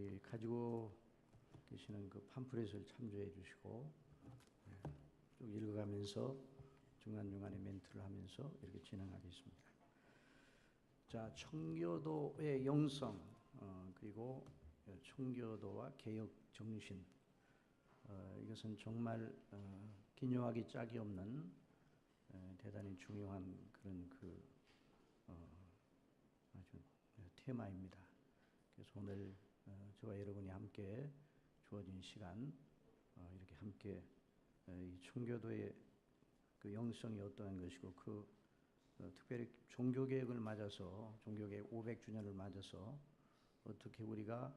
우리 가지고 계시는 그 팜플렛을 참조해 주시고 쭉 읽어가면서 중간중간에 멘트를 하면서 이렇게 진행하겠습니다. 자, 청교도의 영성 그리고 청교도와 개혁 정신 이것은 정말 기묘하기 짝이 없는 대단히 중요한 그런 아주 테마입니다. 그래서 오늘 저와 여러분이 함께 주어진 시간 이렇게 함께 이 청교도의 그 영성이 어떠한 것이고 특별히 종교개혁을 맞아서 종교개혁 500주년을 맞아서 어떻게 우리가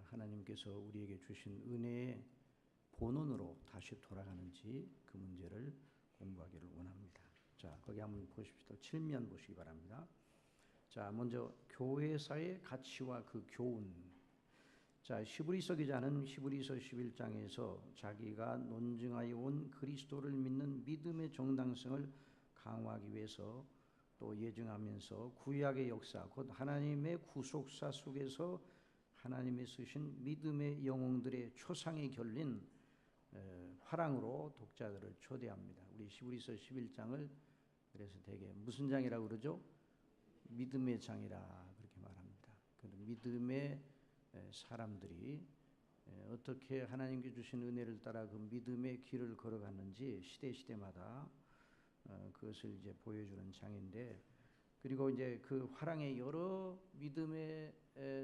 하나님께서 우리에게 주신 은혜의 본원으로 다시 돌아가는지 그 문제를 공부하기를 원합니다. 자, 거기 한번 보십시오. 7면 보시기 바랍니다. 자, 먼저 교회사의 가치와 그 교훈. 자, 히브리서 기자는 히브리서 11장에서 자기가 논증하여 온 그리스도를 믿는 믿음의 정당성을 강화하기 위해서 또 예증하면서 구약의 역사, 곧 하나님의 구속사 속에서 하나님이 쓰신 믿음의 영웅들의 초상이 결린 화랑으로 독자들을 초대합니다. 우리 히브리서 11장을 그래서 되게 무슨 장이라고 그러죠? 믿음의 장이라 그렇게 말합니다. 믿음의 사람들이 어떻게 하나님께 주신 은혜를 따라 그 믿음의 길을 걸어갔는지 시대마다 그것을 이제 보여주는 장인데, 그리고 이제 그 화랑에 여러 믿음의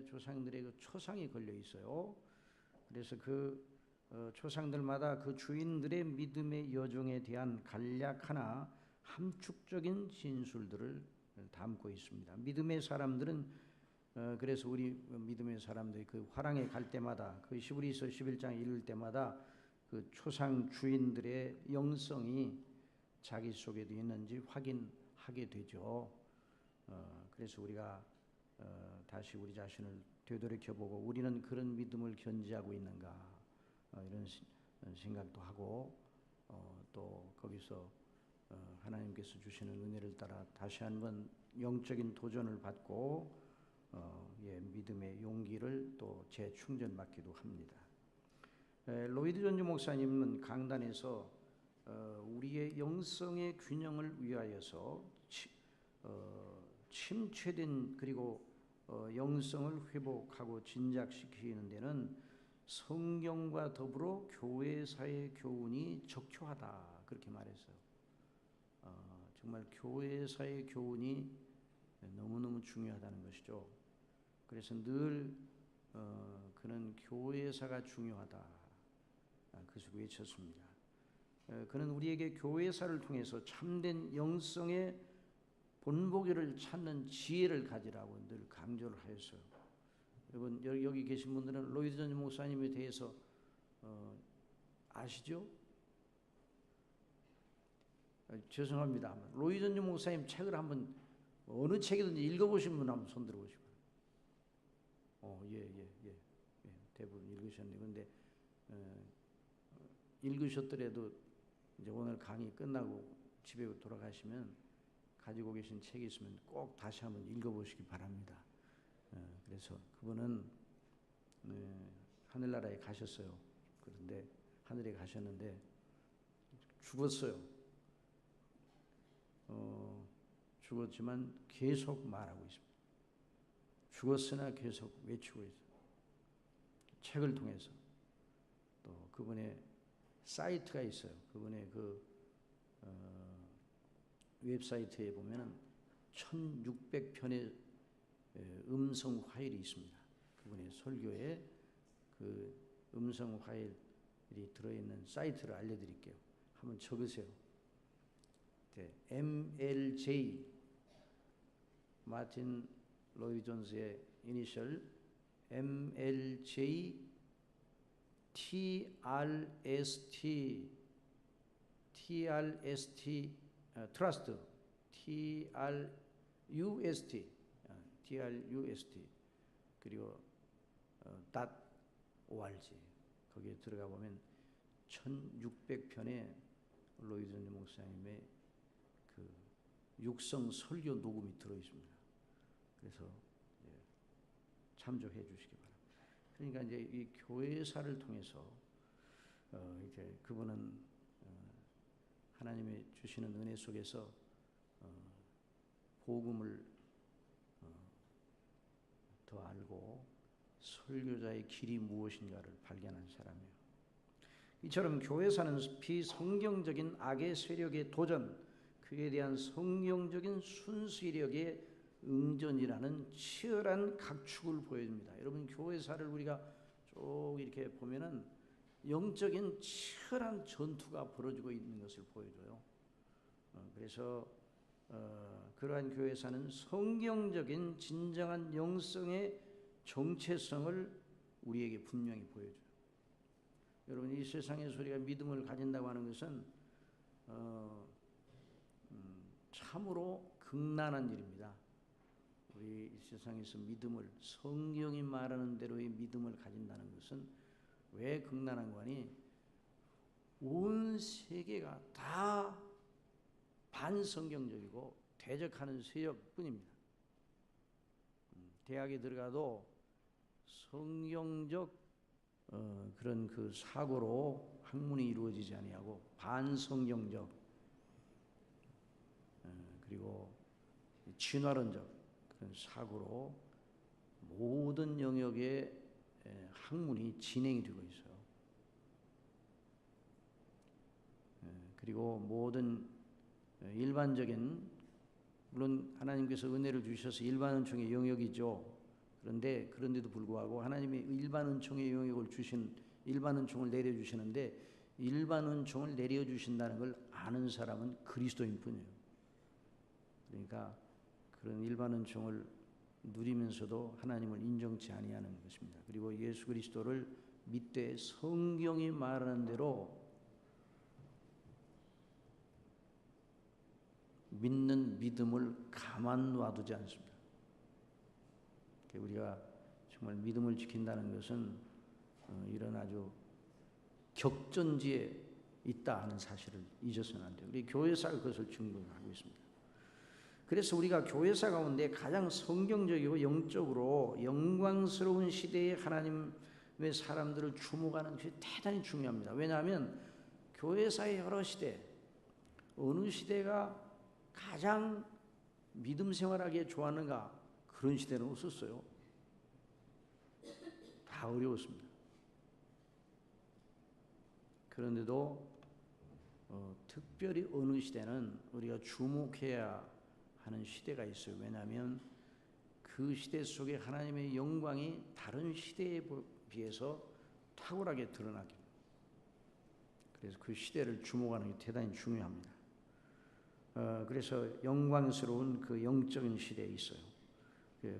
조상들의 그 초상이 걸려 있어요. 그래서 그 초상들마다 그 주인들의 믿음의 여정에 대한 간략하나 함축적인 진술들을 담고 있습니다. 믿음의 사람들은 그래서 우리 믿음의 사람들이 그 화랑에 갈 때마다 그 히브리서 11장 읽을 때마다 그 초상 주인들의 영성이 자기 속에도 있는지 확인하게 되죠. 그래서 우리가 다시 우리 자신을 되돌이켜보고 우리는 그런 믿음을 견지하고 있는가 이런 생각도 하고 또 거기서 하나님께서 주시는 은혜를 따라 다시 한번 영적인 도전을 받고 믿음의 용기를 또 재충전받기도 합니다. 로이드 존즈 목사님은 강단에서 우리의 영성의 균형을 위하여서 침체된 그리고 영성을 회복하고 진작시키는 데는 성경과 더불어 교회사의 교훈이 적효하다 그렇게 말했어요. 정말 교회사의 교훈이 너무너무 중요하다는 것이죠. 그래서 늘 그는 교회사가 중요하다 그것을 외쳤습니다. 그는 우리에게 교회사를 통해서 참된 영성의 본보기를 찾는 지혜를 가지라고 늘 강조를 하였어요. 여러분 여기 계신 분들은 로이드 존즈 목사님에 대해서 아시죠? 죄송합니다. 로이드 존즈 목사님 책을 한번 어느 책이든지 읽어보신 분 한번 손 들어보시고. 예. 대부분 읽으셨네요. 그런데 읽으셨더라도 이제 오늘 강의 끝나고 집에 돌아가시면 가지고 계신 책이 있으면 꼭 다시 한번 읽어보시기 바랍니다. 그래서 그분은 하늘나라에 가셨어요. 그런데 하늘에 가셨는데 죽었어요. 죽었지만 계속 말하고 있습니다. 죽었으나 계속 외치고 있어요. 책을 통해서. 또 그분의 사이트가 있어요. 그분의 그 웹사이트에 보면은 1600편의 음성 파일이 있습니다. 그분의 설교에 그 음성 파일이 들어있는 사이트를 알려드릴게요. 한번 적으세요. MLJ 마틴 로이드 존즈의 이니셜 MLJ TRST 트러스트 TRUST 그리고 .org 거기에 들어가 보면 1600편의 로이드 존즈 목사님의 그 육성 설교 녹음이 들어 있습니다. 그래서 참조해 주시기 바랍니다. 그러니까 이제 이 교회사를 통해서 이제 그분은 하나님이 주시는 은혜 속에서 복음을 더 알고 설교자의 길이 무엇인가를 발견한 사람이에요. 이처럼 교회사는 비성경적인 악의 세력의 도전, 그에 대한 성경적인 순수력의 응전이라는 치열한 각축을 보여줍니다. 여러분, 교회사를 우리가 쭉 이렇게 보면은 영적인 치열한 전투가 벌어지고 있는 것을 보여줘요. 그래서 그러한 교회사는 성경적인 진정한 영성의 정체성을 우리에게 분명히 보여줘요. 여러분, 이 세상에서 우리가 믿음을 가진다고 하는 것은 참으로 극난한 일입니다. 우리 이 세상에서 믿음을, 성경이 말하는 대로의 믿음을 가진다는 것은 왜 극난한 거니? 온 세계가 다 반성경적이고 대적하는 세력뿐입니다. 대학에 들어가도 성경적 그런 그 사고로 학문이 이루어지지 아니하고 반성경적 그리고 진화론적 그런 사고로 모든 영역의 학문이 진행이 되고 있어요. 그리고 모든 일반적인, 물론 하나님께서 은혜를 주셔서 일반 은총의 영역이죠. 그런데도 불구하고 하나님이 일반 은총의 영역을 일반 은총을 내려주시는데, 일반 은총을 내려주신다는 걸 아는 사람은 그리스도인 뿐이에요. 그러니까 그런 일반 은총을 누리면서도 하나님을 인정치 아니하는 것입니다. 그리고 예수 그리스도를 믿되 성경이 말하는 대로 믿는 믿음을 가만 놔두지 않습니다. 우리가 정말 믿음을 지킨다는 것은 이런 아주 격전지에 있다 하는 사실을 잊어서는 안 돼요. 우리 교회사가 그것을 증거하고 있습니다. 그래서 우리가 교회사 가운데 가장 성경적이고 영적으로 영광스러운 시대에 하나님의 사람들을 주목하는 것이 대단히 중요합니다. 왜냐하면 교회사의 여러 시대, 어느 시대가 가장 믿음 생활하기에 좋았는가? 그런 시대는 없었어요. 다 어려웠습니다. 그런데도 특별히 어느 시대는 우리가 주목해야 하는 시대가 있어요. 왜냐하면 그 시대 속에 하나님의 영광이 다른 시대에 비해서 탁월하게 드러나기. 그래서 그 시대를 주목하는 게 대단히 중요합니다. 그래서 영광스러운 그 영적인 시대에 있어요.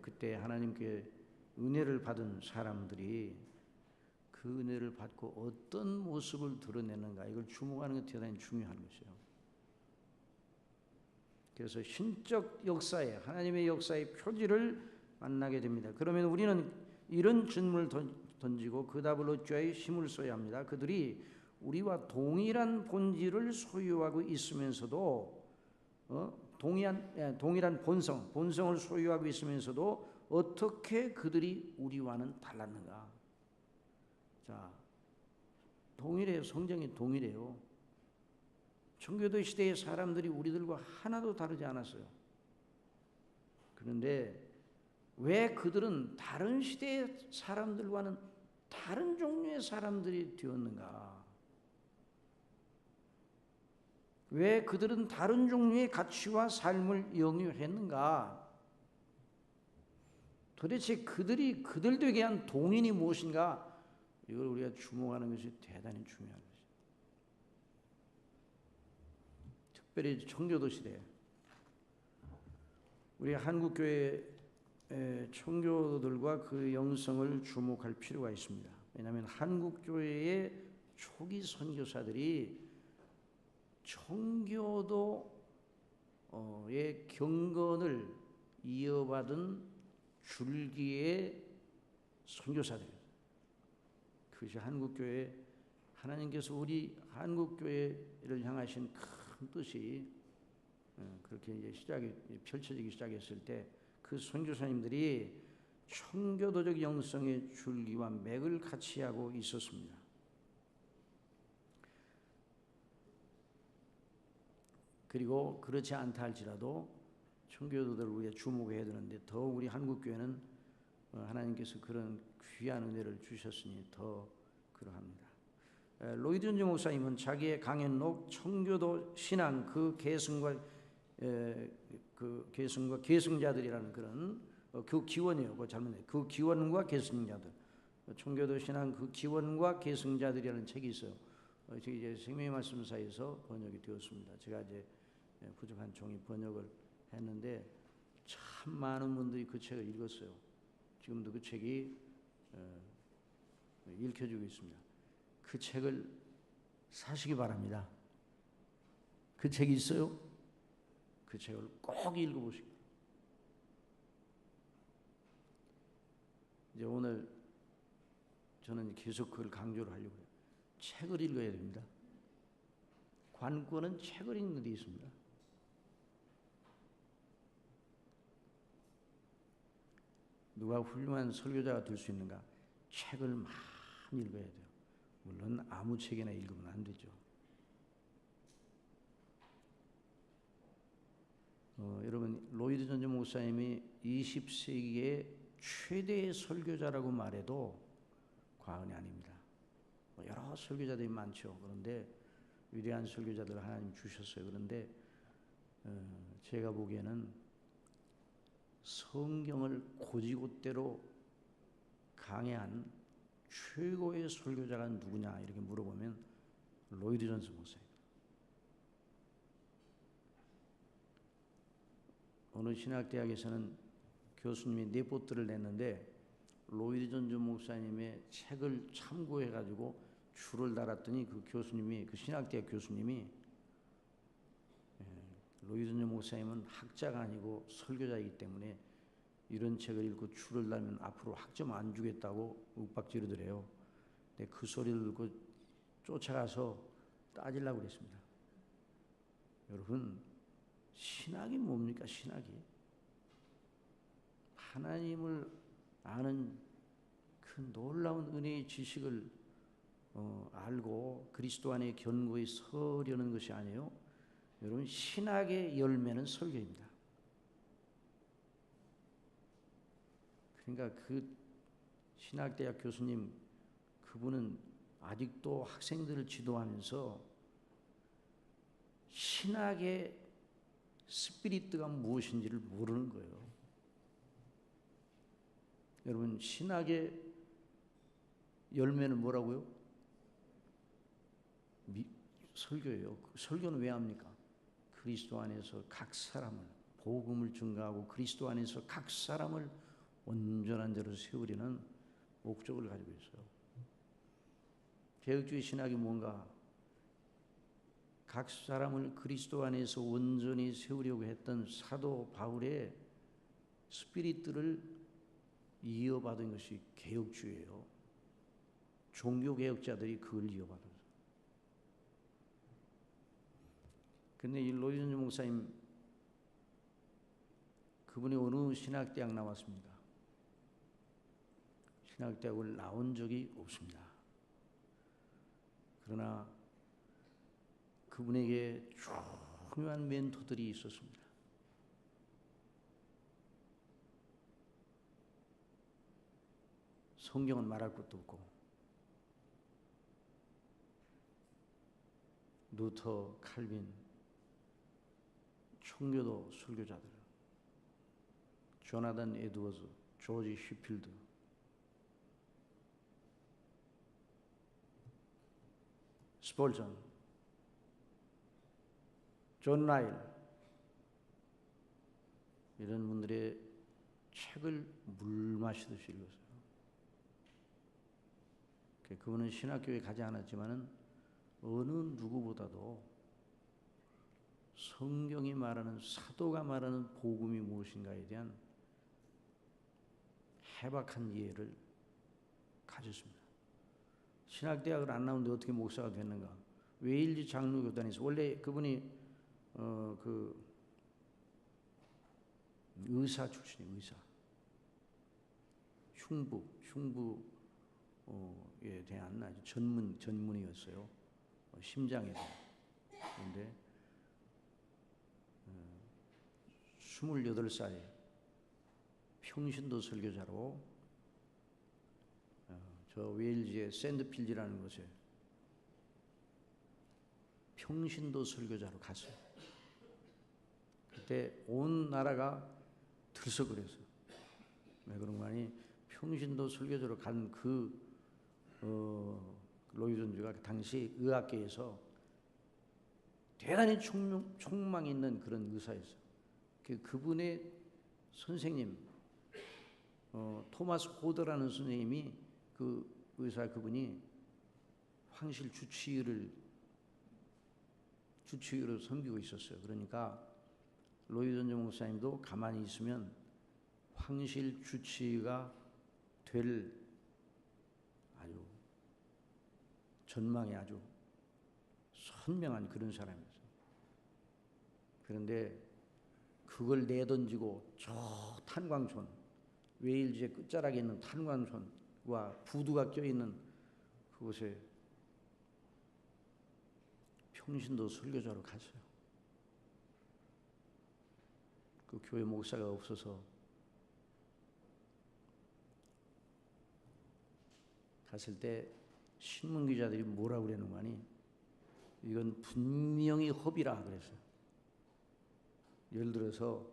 그때 하나님께 은혜를 받은 사람들이 그 은혜를 받고 어떤 모습을 드러내는가, 이걸 주목하는 게 대단히 중요한 것이에요. 그래서 신적 역사에, 하나님의 역사의 표지를 만나게 됩니다. 그러면 우리는 이런 질문을 던지고 그 답을 얻기 위해 힘을 써야 합니다. 그들이 우리와 동일한 본질을 소유하고 있으면서도 동일한 본성을 소유하고 있으면서도 어떻게 그들이 우리와는 달랐는가? 자, 동일해요. 성경이 동일해요. 청교도 시대의 사람들이 우리들과 하나도 다르지 않았어요. 그런데 왜 그들은 다른 시대의 사람들과는 다른 종류의 사람들이 되었는가? 왜 그들은 다른 종류의 가치와 삶을 영위했는가? 도대체 그들이 그들 되게 한 동인이 무엇인가? 이걸 우리가 주목하는 것이 대단히 중요한 것입니다. 특별히 청교도 시대, 우리 한국교회 청교도들과 그 영성을 주목할 필요가 있습니다. 왜냐하면 한국교회의 초기 선교사들이 청교도의 경건을 이어받은 줄기의 선교사들이에요. 그것이 한국교회, 하나님께서 우리 한국교회를 향하신 큰 뜻이 그렇게 이제 펼쳐지기 시작했을 때 그 선교사님들이 청교도적 영성의 줄기와 맥을 같이 하고 있었습니다. 그리고 그렇지 않다 할지라도 청교도들을 우리가 주목해야 되는데 더욱 우리 한국교회는 하나님께서 그런 귀한 은혜를 주셨으니 더 그러합니다. 로이드 존즈 목사님은 자기의 강연록 청교도 신앙 그 계승과 계승자들이라는 그런 그 기원이에요. 그거 잘못해요. 그 기원과 계승자들. 청교도 신앙 그 기원과 계승자들이라는 책이 있어요. 이제 생명의 말씀사에서 번역이 되었습니다. 제가 이제 부족한 종이 번역을 했는데 참 많은 분들이 그 책을 읽었어요. 지금도 그 책이 읽혀지고 있습니다. 그 책을 사시기 바랍니다. 그 책이 있어요? 그 책을 꼭 읽어보시고. 이제 오늘 저는 계속 그걸 강조를 하려고 해요. 책을 읽어야 됩니다. 관건은 책을 읽는 데 있습니다. 누가 훌륭한 설교자가 될 수 있는가? 책을 많이 읽어야 돼요. 물론 아무 책이나 읽으면 안 되죠. 여러분 로이드 존즈 목사님이 20세기의 최대의 설교자라고 말해도 과언이 아닙니다. 여러 설교자들이 많죠. 그런데 위대한 설교자들 하나님 주셨어요. 그런데 제가 보기에는 성경을 곧이곧대로 강해한 최고의 설교자가 누구냐 이렇게 물어보면 로이드 존즈 목사입니다. 어느 신학대학에서는 교수님이 레포트를 냈는데 로이드 존즈 목사님의 책을 참고해가지고 줄을 달았더니 그 교수님이 그 신학대학 교수님이 로이드 존즈 목사님은 학자가 아니고 설교자이기 때문에 이런 책을 읽고 줄을 달면 앞으로 학점 안 주겠다고 윽박지르더래요. 근데 그 소리를 듣고 쫓아가서 따지려고 그랬습니다. 여러분 신학이 뭡니까? 신학이 하나님을 아는 그 놀라운 은혜의 지식을 알고 그리스도 안에 견고히 서려는 것이 아니에요. 여러분 신학의 열매는 설교입니다. 그러니까 그 신학대학 교수님 그분은 아직도 학생들을 지도하면서 신학의 스피리트가 무엇인지를 모르는 거예요. 여러분 신학의 열매는 뭐라고요? 설교예요. 설교는 왜 합니까? 그리스도 안에서 각 사람을 복음을 증거하고 그리스도 안에서 각 사람을 온전한 자로 세우려는 목적을 가지고 있어요. 개혁주의 신학이 뭔가? 각 사람을 그리스도 안에서 온전히 세우려고 했던 사도 바울의 스피리트를 이어받은 것이 개혁주의예요. 종교개혁자들이 그걸 이어받았어요. 근데 이 로이드 존즈 목사님 그분이 어느 신학대학 나왔습니까? 신학대학을 나온 적이 없습니다. 그러나 그분에게 중요한 멘토들이 있었습니다. 성경은 말할 것도 없고 루터, 칼빈, 청교도 설교자들, 조나단 에드워즈, 조지 휘필드, 스폴전, 존 라일 이런 분들의 책을 물 마시듯이 읽었어요. 그분은 신학교에 가지 않았지만은 어느 누구보다도 성경이 말하는 사도가 말하는 복음이 무엇인가에 대한 해박한 이해를 가졌습니다. 신학대학을 안 나오는데 어떻게 목사가 됐는가? 웨일즈 장로교단에서 원래 그분이 그 의사 출신이에요. 의사. 흉부에 대한 아주 전문의였어요. 심장에 대한. 그런데 28살에 평신도 설교자로 저 웨일즈의 샌드필드라는 곳에 평신도 설교자로 갔어요. 그때 온 나라가 들썩거렸어요. 왜 그런가 하니 평신도 설교자로 간 로이 존즈가 당시 의학계에서 대단히 총망 있는 그런 의사였어요. 그분의 선생님 토마스 호더라는 선생님이 그 의사 그분이 황실 주치의로 섬기고 있었어요. 그러니까 로이 존즈 목사님도 가만히 있으면 황실 주치의가 될 아주 전망이 아주 선명한 그런 사람이었어요. 그런데 그걸 내던지고 저 탄광촌, 웨일즈의 끝자락에 있는 탄광촌과 부두가 껴있는 그곳에 평신도 설교자로 갔어요. 그 교회 목사가 없어서 갔을 때 신문 기자들이 뭐라고 그러는 거 아니? 이건 분명히 허비라 그랬어요. 예를 들어서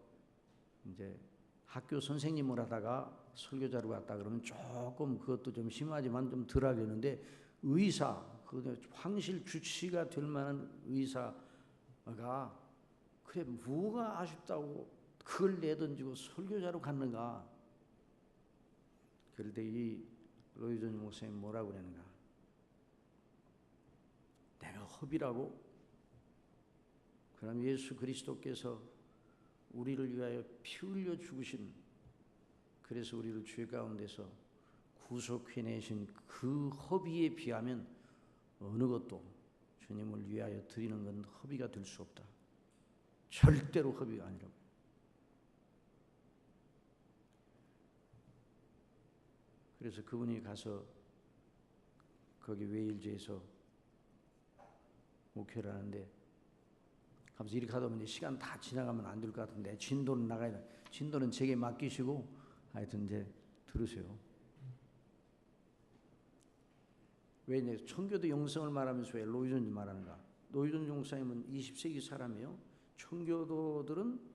이제 학교 선생님을 하다가 설교자로 갔다 그러면 조금 그것도 좀 심하지만 좀 덜 하겠는데 의사, 그 황실 주치가 될 만한 의사가 그래 뭐가 아쉽다고 그걸 내던지고 설교자로 갔는가? 그럴 때 이 로이 존즈 목사님 뭐라고 그러는가? 내가 허비라고? 그럼 예수 그리스도께서 우리를 위하여 피 흘려 죽으신, 그래서 우리를 죄 가운데서 구속해내신 그 허비에 비하면 어느 것도 주님을 위하여 드리는 건 허비가 될 수 없다. 절대로 허비가 아니라고. 그래서 그분이 가서 거기 웨일즈에서 목회를 하는데 가면서 이렇게 하다 보면 시간 다 지나가면 안 될 것 같은데 진도는 나가야 돼. 진도는 제게 맡기시고 하여튼 이제 들으세요. 왜 이제 청교도 영성을 말하면서 왜 로이 존즈 말하는가? 로이 존즈 목사님은 20세기 사람이에요. 청교도들은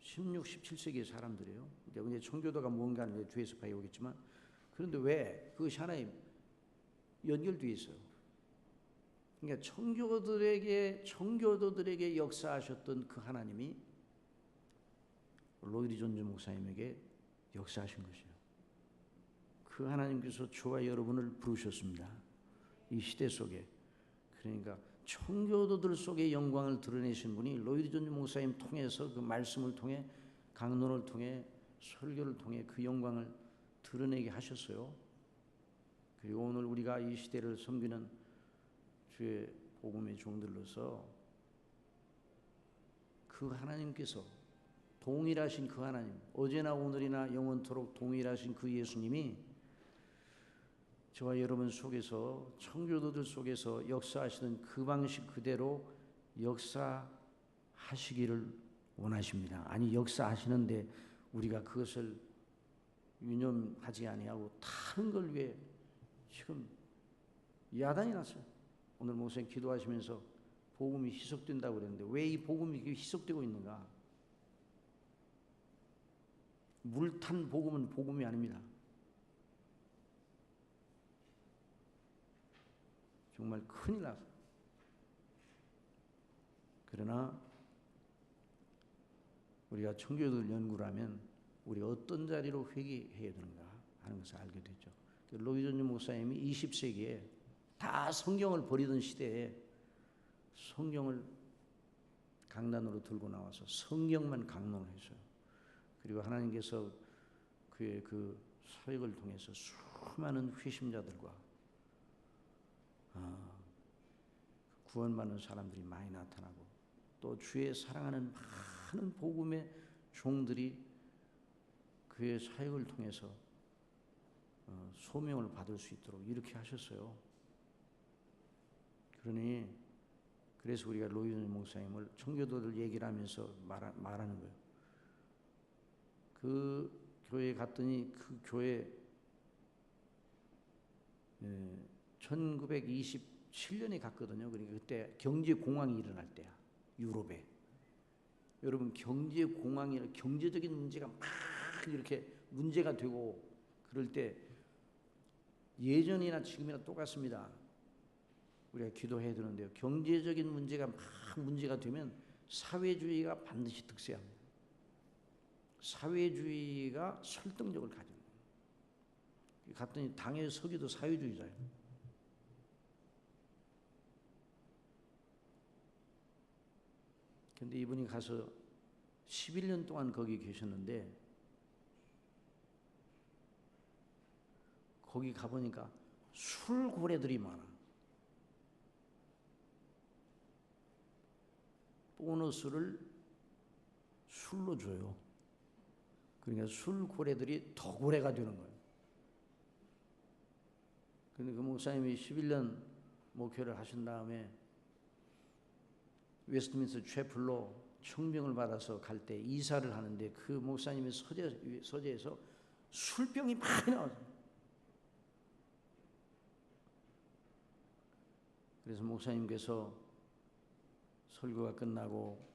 16, 17세기의 사람들이에요. 이제 청교도가 뭔가는 뒤에서 배우겠지만 그런데 왜 그것이 하나의 연결되어 있어요. 그러니까 청교도들에게 역사하셨던 그 하나님이 로이 존즈 목사님에게 역사하신 것이에요. 그 하나님께서 저와 여러분을 부르셨습니다. 이 시대 속에. 그러니까 청교도들 속의 영광을 드러내신 분이 로이 존즈 목사님 통해서 그 말씀을 통해 강론을 통해 설교를 통해 그 영광을 드러내게 하셨어요. 그리고 오늘 우리가 이 시대를 섬기는 주의 복음의 종들로서 그 하나님께서 동일하신 그 하나님, 어제나 오늘이나 영원토록 동일하신 그 예수님이 저와 여러분 속에서 청교도들 속에서 역사하시는 그 방식 그대로 역사하시기를 원하십니다. 아니 역사하시는데 우리가 그것을 유념하지 아니하고 다른 걸 위해 지금 야단이 났어요. 오늘 목사님 기도하시면서 복음이 희석된다고 그랬는데 왜 이 복음이 희석되고 있는가? 물탄 복음은 복음이 아닙니다. 정말 큰일 났어요. 그러나 우리가 청교도를 연구를 하면 우리가 어떤 자리로 회개해야 되는가 하는 것을 알게 되죠. 로이 존즈 목사님이 20세기에 다 성경을 버리던 시대에 성경을 강단으로 들고 나와서 성경만 강론을 했어요. 그리고 하나님께서 그의 그 사역을 통해서 수많은 회심자들과 구원받는 사람들이 많이 나타나고 또 주의 사랑하는 많은 복음의 종들이 그의 사역을 통해서 소명을 받을 수 있도록 이렇게 하셨어요. 그러니 그래서 우리가 로이존 목사님을 청교도들 얘기를 하면서 말하는 거예요. 그 교회에 갔더니 그 교회 1927년에 갔거든요. 그러니까 그때 경제 공황이 일어날 때야. 유럽에. 여러분 경제 공황이 경제적인 문제가 막 이렇게 문제가 되고 그럴 때 예전이나 지금이나 똑같습니다. 우리가 기도해야 되는데요. 경제적인 문제가 막 문제가 되면 사회주의가 반드시 득세합니다. 사회주의가 설득력을 가져요. 갔더니 당의 서기도 사회주의자예요. 근데 이분이 가서 11년 동안 거기 계셨는데 거기 가보니까 술고래들이 많아. 보너스를 술로 줘요. 그러니까 술고래들이 더 고래가 되는 거예요. 근데 그 목사님이 11년 목회를 하신 다음에 웨스트민스터 채플로 청병을 받아서 갈 때 이사를 하는데 그 목사님의 서재에서 술병이 많이 나왔어요. 그래서 목사님께서 설교가 끝나고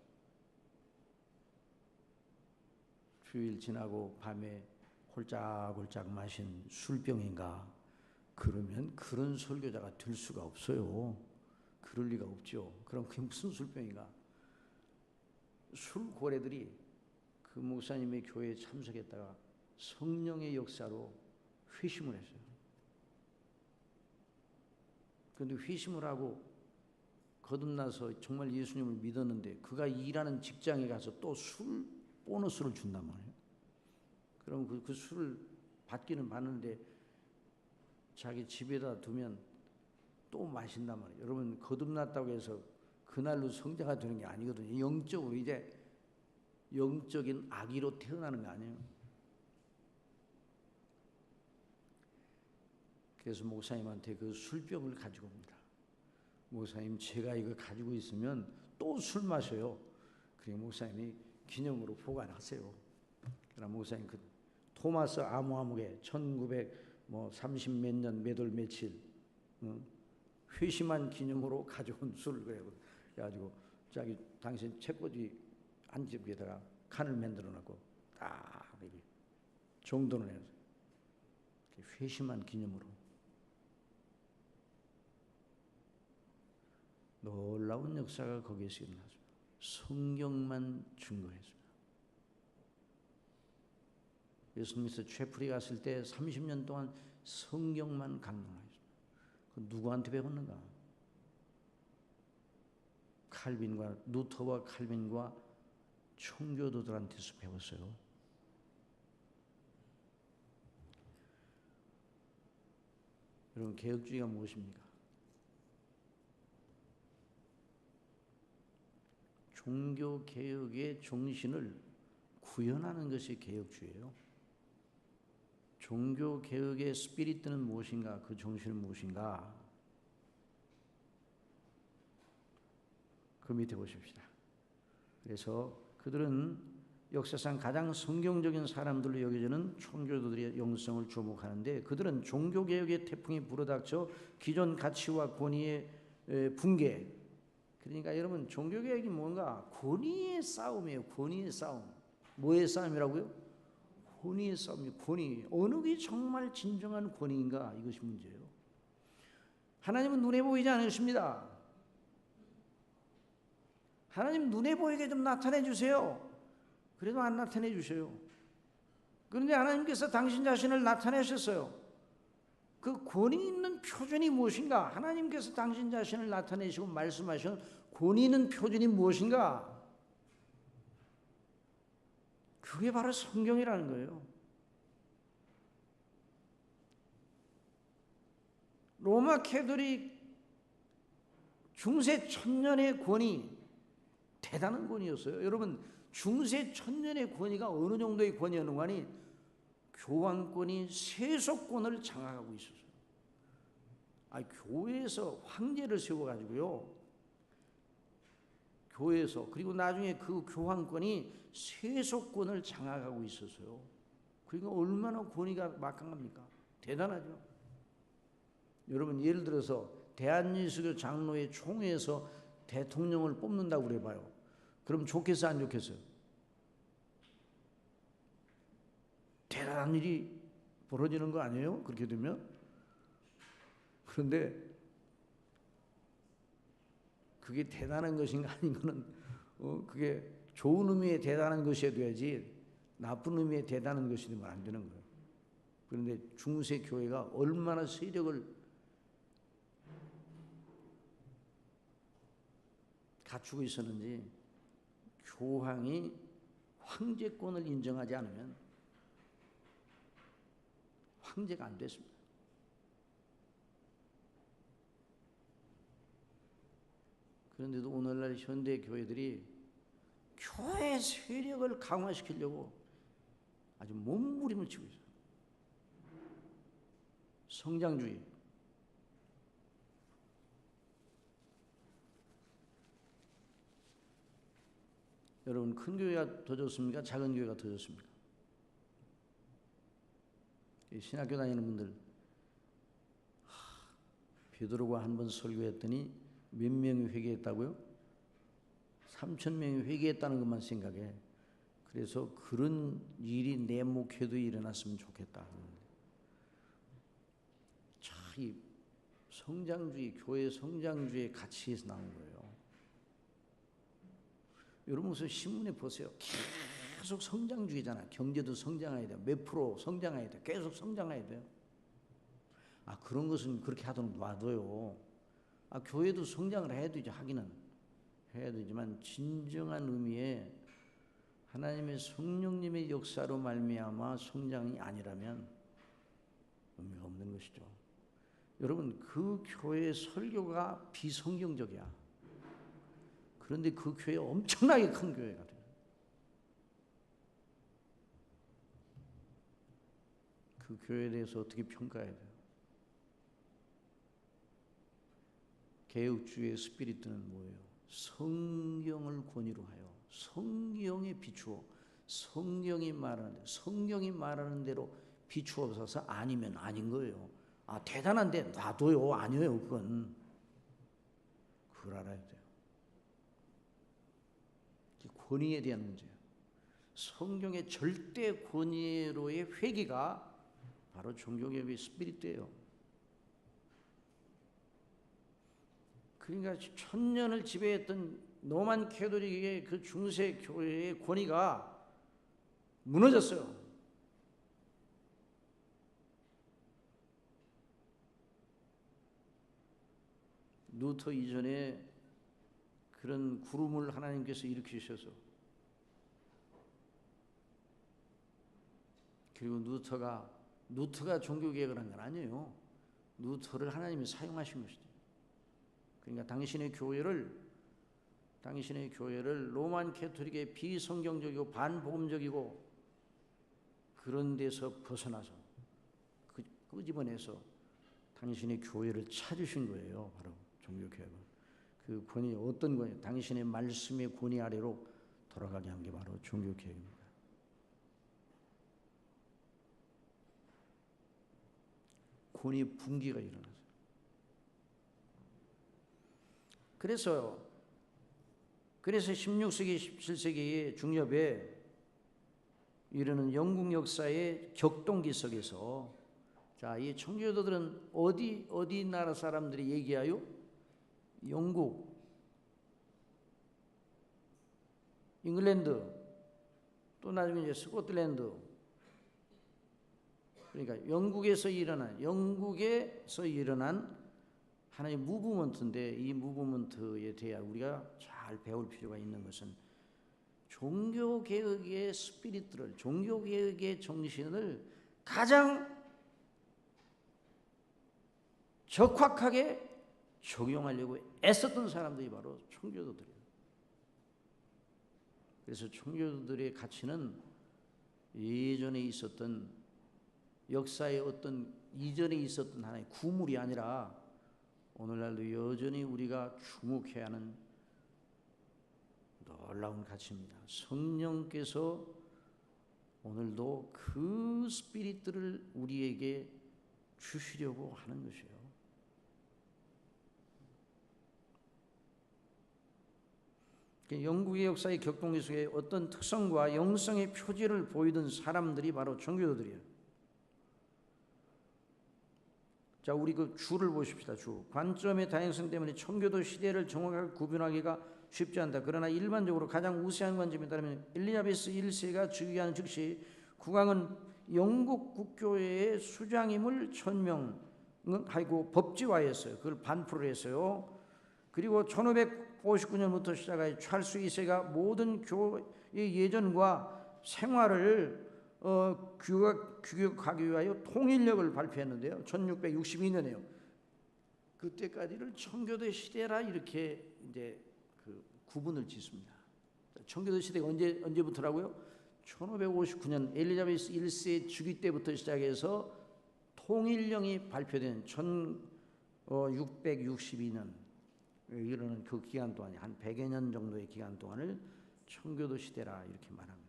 주일 지나고 밤에 홀짝홀짝 마신 술병인가? 그러면 그런 설교자가 될 수가 없어요. 그럴 리가 없죠. 그럼 그게 무슨 술병인가? 술고래들이 그 목사님의 교회에 참석했다가 성령의 역사로 회심을 했어요. 그런데 회심을 하고 거듭나서 정말 예수님을 믿었는데 그가 일하는 직장에 가서 또 술 보너스를 준단 말이에요. 그럼 그 술을 받기는 받는데 자기 집에다 두면 또 마신단 말이에요. 여러분 거듭났다고 해서 그날로 성자가 되는 게 아니거든요. 영적으로 이제 영적인 아기로 태어나는 거 아니에요. 그래서 목사님한테 그 술병을 가지고 옵니다. 목사님 제가 이거 가지고 있으면 또 술 마셔요. 그러니까 목사님이 기념으로 보관하세요. 그러나 목사님 그 토마스 아모하무게 1930 몇 년 몇 월 며칠 회심한 기념으로 가져온 술을 그래가지고 자기 당신 책꽂이 안집에다가 칸을 만들어 놨고 딱 이렇게 정돈을 해서 회심한 기념으로 놀라운 역사가 거기에서 일어났습니다. 성경만 증거했습니다. 예수님께서 채플이 갔을 때 30년 동안 성경만 강론하셨습니다. 그 누구한테 배웠는가? 칼빈과 루터와 칼빈과 청교도들한테서 배웠어요. 여러분 개혁주의가 무엇입니까? 종교개혁의 정신을 구현하는 것이 개혁주의예요. 종교개혁의 스피릿은 무엇인가? 그 정신은 무엇인가? 그 밑에 보십시다. 그래서 그들은 역사상 가장 성경적인 사람들로 여겨지는 청교도들의 영성을 주목하는데 그들은 종교개혁의 태풍이 불어닥쳐 기존 가치와 권위의 붕괴. 그러니까 여러분 종교개혁이 뭔가 권위의 싸움이에요. 권위의 싸움. 뭐의 싸움이라고요? 권위의 싸움이에요. 권위. 어느 게 정말 진정한 권위인가? 이것이 문제예요. 하나님은 눈에 보이지 않으십니다. 하나님 눈에 보이게 좀 나타내 주세요. 그래도 안 나타내 주셔요. 그런데 하나님께서 당신 자신을 나타내셨어요. 그 권위 있는 표준이 무엇인가? 하나님께서 당신 자신을 나타내시고 말씀하신 권위 있는 표준이 무엇인가? 그게 바로 성경이라는 거예요. 로마 캐톨릭 중세 천년의 권위 대단한 권위였어요. 여러분 중세 천년의 권위가 어느 정도의 권위였는가 하니 교황권이 세속권을 장악하고 있었어요. 교회에서 황제를 세워가지고요. 교회에서 그리고 나중에 그 교황권이 세속권을 장악하고 있었어요. 그러니까 얼마나 권위가 막강합니까? 대단하죠. 여러분 예를 들어서 대한예수교 장로회 총회에서 대통령을 뽑는다고 그래봐요. 그럼 좋겠어 안 좋겠어요? 대단한 일이 벌어지는 거 아니에요? 그렇게 되면? 그런데 그게 대단한 것인가 아닌 거는 그게 좋은 의미의 대단한 것이어야 돼야지 나쁜 의미의 대단한 것이 되면 안 되는 거예요. 그런데 중세 교회가 얼마나 세력을 갖추고 있었는지 교황이 황제권을 인정하지 않으면 황제가 안 됐습니다. 그런데도 오늘날 현대 교회들이 교회 세력을 강화시키려고 아주 몸부림을 치고 있어요. 성장주의. 여러분 큰 교회가 더 좋습니까? 작은 교회가 더 좋습니까? 신학교 다니는 분들 베드로가 한 번 설교했더니 몇 명이 회개했다고요? 3,000명이 회개했다는 것만 생각해. 그래서 그런 일이 내 목회도 일어났으면 좋겠다. 자, 이 성장주의, 교회 성장주의 가치에서 나온 거예요. 여러분 무슨 신문에 보세요. 계속 성장주의잖아. 경제도 성장해야 돼요. 몇 프로 성장해야 돼요. 계속 성장해야 돼요. 그런 것은 그렇게 하도록 놔둬요. 교회도 성장을 해야 되죠. 하기는 해야 되지만 진정한 의미의 하나님의 성령님의 역사로 말미암아 성장이 아니라면 의미가 없는 것이죠. 여러분 그 교회의 설교가 비성경적이야. 그런데 그 교회 엄청나게 큰 교회가 돼요. 그 교회에 대해서 어떻게 평가해야 돼요? 개혁주의 스피리트는 뭐예요? 성경을 권위로 하여 성경에 비추어 성경이 말하는 대로 비추어서 아니면 아닌 거예요. 대단한데 놔둬요. 아니에요. 그건 그걸 알아야 돼요. 권위에 대한 문제예요. 성경의 절대 권위로의 회귀가 바로 종교개혁의 스피리트예요. 그러니까 1000년을 지배했던 로만 캐톨릭의 그 중세 교회의 권위가 무너졌어요. 루터 이전에 그런 구름을 하나님께서 일으키셔서 그리고 루터가 종교개혁을 한 건 아니에요. 루터를 하나님이 사용하신 것이죠. 그러니까 당신의 교회를 로만 캐톨릭의 비성경적이고 반복음적이고 그런 데서 벗어나서 끄집어내서 당신의 교회를 찾으신 거예요. 바로 종교개혁은. 그 권위 어떤 권위? 당신의 말씀의 권위 아래로 돌아가게 한 게 바로 종교개혁입니다. 권위 분기가 일어났어요. 그래서 16세기, 17세기의 중엽에 이르는 영국 역사의 격동기 속에서 이 청교도들은 어디 나라 사람들이 얘기하여? 영국, 잉글랜드, 또 나중에 이제 스코틀랜드. 그러니까 영국에서 일어난 하나의 무브먼트인데 이 무브먼트에 대해 우리가 잘 배울 필요가 있는 것은 종교개혁의 스피리트를, 종교개혁의 정신을 가장 적확하게 적용하려고 애썼던 사람들이 바로 청교도들이에요. 그래서 청교도들의 가치는 예전에 있었던 역사의 어떤 이전에 있었던 하나의 구물이 아니라 오늘날도 여전히 우리가 주목해야 하는 놀라운 가치입니다. 성령께서 오늘도 그 스피릿들을 우리에게 주시려고 하는 것이에요. 영국의 역사의 격동기 속에 어떤 특성과 영성의 표지를 보이던 사람들이 바로 청교도들이에요. 자, 우리 그 주를 보십시다. 주. 관점의 다양성 때문에 청교도 시대를 정확하게 구분하기가 쉽지 않다. 그러나 일반적으로 가장 우세한 관점에 따르면 엘리자베스 1세가 즉위하는 즉시 국왕은 영국 국교회의 수장임을 천명하고 법제화했어요. 그걸 반포를 했어요. 그리고 1559년부터 시작하여 찰스 2세가 모든 교의 예전과 생활을 규격하기 위하여 통일력을 발표했는데요. 1662년에요. 그때까지를 청교도 시대라 이렇게 이제 그 구분을 짓습니다. 청교도 시대가 언제부터라고요? 1559년 엘리자베스 1세 즉위 때부터 시작해서 통일령이 발표된 1662년 이르는 그 기간 동안 한 100여 년 정도의 기간 동안을 청교도 시대라 이렇게 말합니다.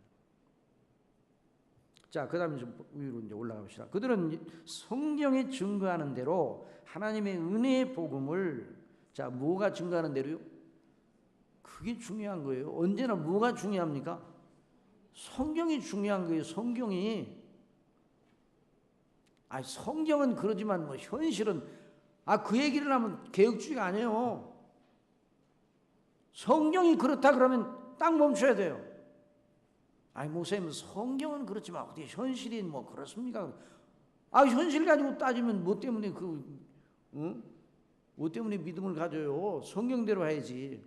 자, 그다음에 좀 위로 이제 올라가 봅시다. 그들은 성경에 증거하는 대로 하나님의 은혜의 복음을 자, 뭐가 증거하는 대로요? 그게 중요한 거예요. 언제나 뭐가 중요합니까? 성경이 중요한 거예요. 성경이. 성경은 그러지만 뭐 현실은 그 얘기를 하면 개혁주의가 아니에요. 성경이 그렇다 그러면 딱 멈춰야 돼요. 목사님 성경은 그렇지만 어떻게 현실이 뭐 그렇습니까? 현실 가지고 따지면 뭐 때문에 뭐 때문에 믿음을 가져요? 성경대로 해야지.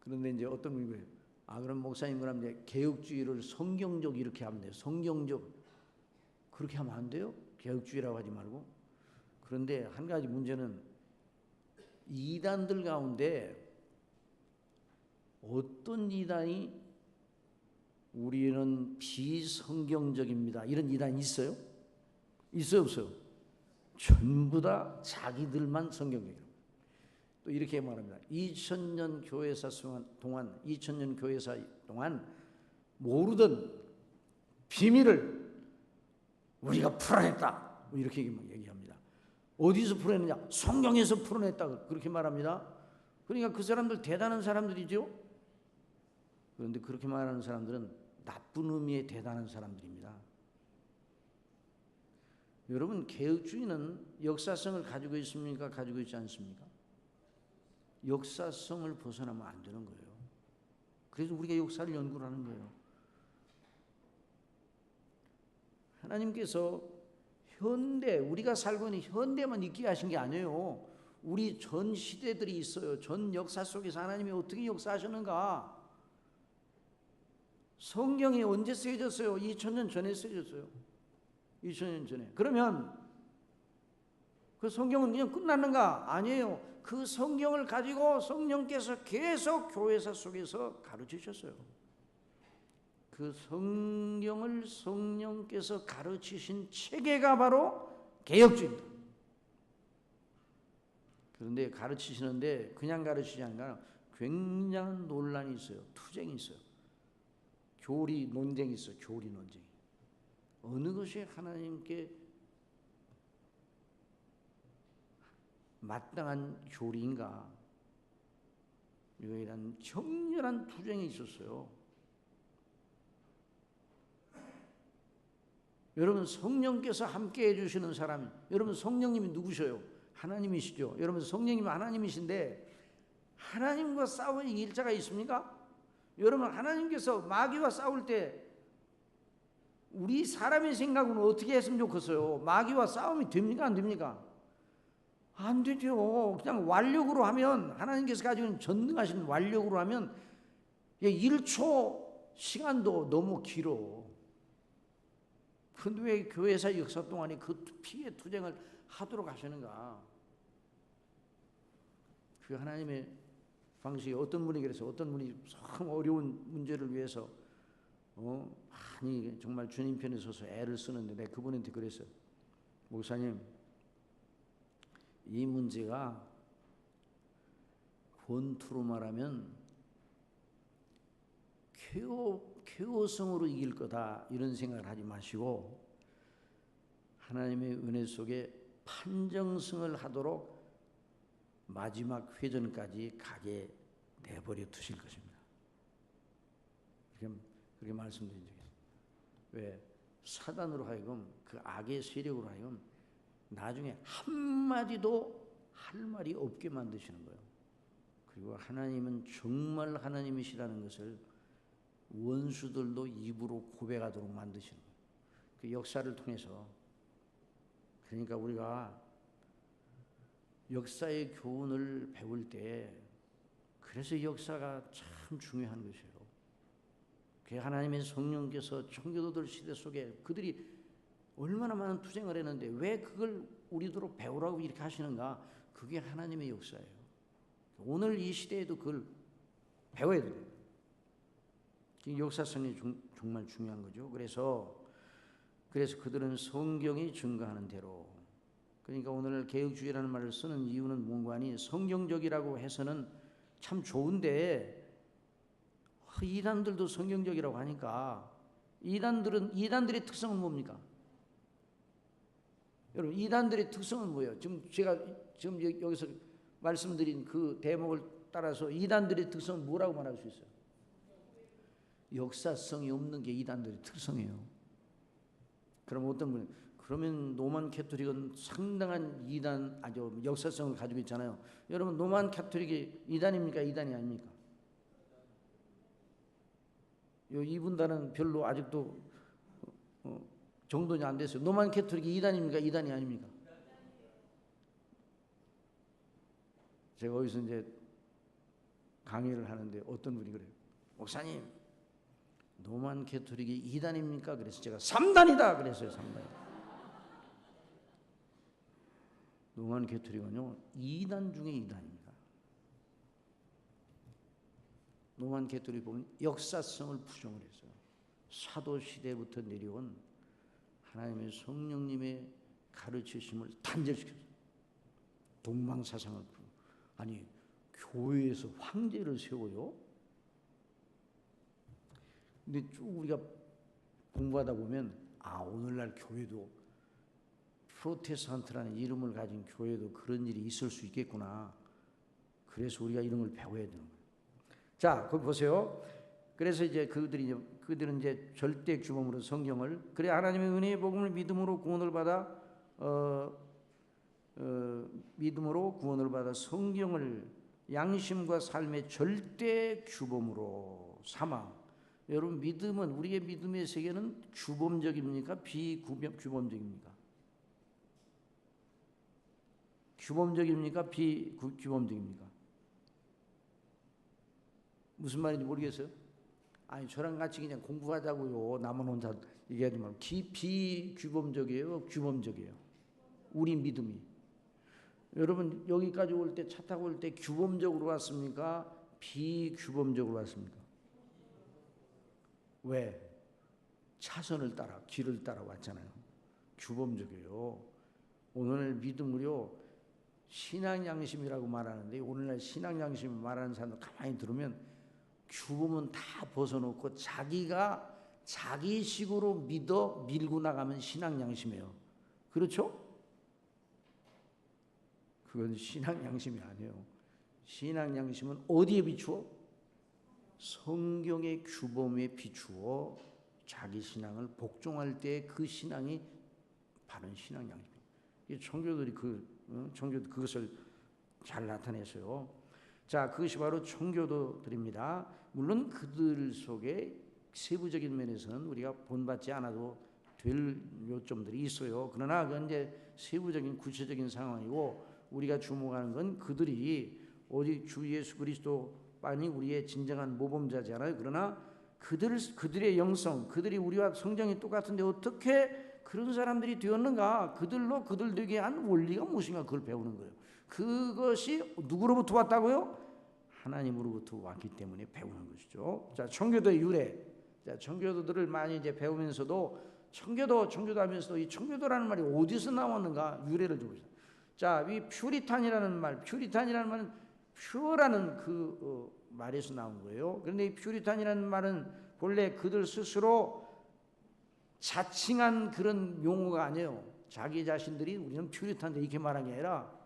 그런데 이제 어떤 분이 그래요. 그럼 목사님 그럼 이제 개혁주의를 성경적 이렇게 하면 돼요. 성경적 그렇게 하면 안 돼요? 개혁주의라고 하지 말고. 그런데 한 가지 문제는 이단들 가운데 어떤 이단이 우리는 비성경적입니다. 이런 이단이 있어요? 있어요, 없어요? 전부 다 자기들만 성경적이에요. 또 이렇게 말합니다. 2000년 교회사 동안 모르던 비밀을 우리가 풀어냈다. 이렇게 얘기합니다. 어디서 풀어냈느냐? 성경에서 풀어냈다. 그렇게 말합니다. 그러니까 그 사람들 대단한 사람들이죠. 그런데 그렇게 말하는 사람들은 나쁜 의미의 대단한 사람들입니다. 여러분, 개혁주의는 역사성을 가지고 있습니까? 가지고 있지 않습니까? 역사성을 벗어나면 안 되는 거예요. 그래서 우리가 역사를 연구를 하는 거예요. 하나님께서 우리가 살고 있는 현대만 있게 하신 게 아니에요. 우리 전 시대들이 있어요. 전 역사 속에서 하나님이 어떻게 역사하셨는가? 성경이 언제 쓰여졌어요? 2000년 전에 쓰여졌어요. 2000년 전에. 그러면 그 성경은 그냥 끝났는가? 아니에요. 그 성경을 가지고 성령께서 계속 교회사 속에서 가르치셨어요. 그 성경을 성령께서 가르치신 체계가 바로 개혁주의입니다. 그런데 가르치시는데 그냥 가르치지 않으니까 굉장한 논란이 있어요. 투쟁이 있어요. 교리 논쟁이 있어요. 교리 논쟁이. 어느 것이 하나님께 마땅한 교리인가? 이거에 대한 격렬한 투쟁이 있었어요. 여러분, 성령께서 함께 해주시는 사람, 여러분 성령님이 누구셔요? 하나님이시죠. 여러분 성령님이 하나님이신데 하나님과 싸우는 일자가 있습니까? 여러분, 하나님께서 마귀와 싸울 때 우리 사람의 생각은 어떻게 했으면 좋겠어요? 마귀와 싸움이 됩니까? 안 됩니까? 안 되죠. 그냥 완력으로 하면, 하나님께서 가지고 있는 전능하신 완력으로 하면 1초 시간도 너무 길어. 그런데 왜 교회사 역사 동안에 그 피해 투쟁을 하도록 하시는가? 그 하나님의 방식이 어떤 분이 그래서 어떤 분이 참 어려운 문제를 위해서 많이 정말 주님 편에 서서 애를 쓰는데 내가 그분한테 그랬어요. 목사님, 이 문제가 권투로 말하면 쾌오성으로 이길 거다 이런 생각을 하지 마시고 하나님의 은혜 속에 판정승을 하도록 마지막 회전까지 가게 내버려 두실 것입니다. 그렇게 말씀드린 적이 있어요. 왜? 사단으로 하여금 그 악의 세력으로 하여금 나중에 한마디도 할 말이 없게 만드시는 거예요. 그리고 하나님은 정말 하나님이시라는 것을 원수들도 입으로 고백하도록 만드시는 거예요. 그 역사를 통해서. 그러니까 우리가 역사의 교훈을 배울 때 그래서 역사가 참 중요한 것이에요. 그 하나님의 성령께서 청교도들 시대 속에 그들이 얼마나 많은 투쟁을 했는데 왜 그걸 우리들로 배우라고 이렇게 하시는가? 그게 하나님의 역사예요. 오늘 이 시대에도 그걸 배워야 돼요. 역사성이 정말 중요한 거죠. 그래서 그들은 성경이 증거하는 대로, 그러니까 오늘 개혁주의라는 말을 쓰는 이유는 뭔가 하니 성경적이라고 해서는 참 좋은데 이단들도 성경적이라고 하니까 이단들의 특성은 뭡니까? 여러분, 이단들의 특성은 뭐예요? 제가 여기서 말씀드린 그 대목을 따라서 이단들의 특성은 뭐라고 말할 수 있어요? 역사성이 없는 게 이단들의 특성이에요. 그럼 어떤 분이 그러면 로만 캐토릭은 상당한 이단 역사성을 가지고 있잖아요. 여러분, 로만 캐토릭이 이단입니까? 이단이 아닙니까? 이분단은 별로 아직도 정돈이 안 됐어요. 로만 캐토릭이 이단입니까? 이단이 아닙니까? 제가 어디서 이제 강의를 하는데 어떤 분이 그래요. 목사님, 로만 캐토릭이 이단입니까? 그래서 제가 3단이다 그랬어요. 3단. 로만 캐토릭은요 2단 중에 2단입니다. 로만 캐토릭 보면 역사성을 부정을 했어요. 사도 시대부터 내려온 하나님의 성령님의 가르치심을 단절시켰어요. 동방사상을 아니 교회에서 황제를 세워요? 근데 쭉 우리가 공부하다 보면 오늘날 교회도 프로테스탄트라는 이름을 가진 교회도 그런 일이 있을 수 있겠구나. 그래서 우리가 이런 걸 배워야 되는 거예요. 자, 거기 보세요. 그래서 이제 그들은 이제 절대 규범으로 성경을 그래 하나님의 은혜의 복음을 믿음으로 구원을 받아 성경을 양심과 삶의 절대 규범으로 삼아. 여러분, 믿음은 우리의 믿음의 세계는 규범적입니까? 비규범적입니까? 규범적입니까? 비규범적입니까? 무슨 말인지 모르겠어요? 아니, 저랑 같이 그냥 공부하자고요. 나만 혼자 얘기하지 말고. 비규범적이에요? 규범적이에요? 우리 믿음이. 여러분, 여기까지 올 때, 차 타고 올 때 규범적으로 왔습니까? 비규범적으로 왔습니까? 왜? 차선을 따라, 길을 따라 왔잖아요. 규범적이에요. 오늘 믿음으로 신앙양심이라고 말하는데, 오늘날 신앙양심을 말하는 사람들 가만히 들으면 규범은 다 벗어놓고 자기가 자기식으로 밀고 나가면 신앙양심이에요. 그렇죠? 그건 신앙양심이 아니에요. 신앙양심은 어디에 비추어? 성경의 규범에 비추어 자기 신앙을 복종할 때 그 신앙이 바른 신앙양심이에요. 청교도들이 그것을 잘 나타냈어요. 자, 그것이 바로 청교도들입니다. 물론 그들 속에 세부적인 면에서는 우리가 본받지 않아도 될 요점들이 있어요. 그러나 그건 이제 세부적인 구체적인 상황이고, 우리가 주목하는 건 그들이 오직 주 예수 그리스도만이 우리의 진정한 모범자잖아요. 그러나 그들의 영성, 그들이 우리와 성정이 똑같은데 어떻게 그런 사람들이 되었는가? 그들 되게 한 원리가 무엇인가 그걸 배우는 거예요. 그것이 누구로부터 왔다고요? 하나님으로부터 왔기 때문에 배우는 것이죠. 자, 청교도의 유래. 자, 청교도들을 많이 이제 배우면서도 청교도 하면서도 이 청교도라는 말이 어디서 나왔는가 유래를 좀 보세요. 자, 이 퓨리탄이라는 말은 퓨어라는 그 말에서 나온 거예요. 그런데 이 퓨리탄이라는 말은 본래 그들 스스로 자칭한 그런 용어가 아니에요. 자기 자신들이 우리는 퓨리탄들 이렇게 말한 게 아니라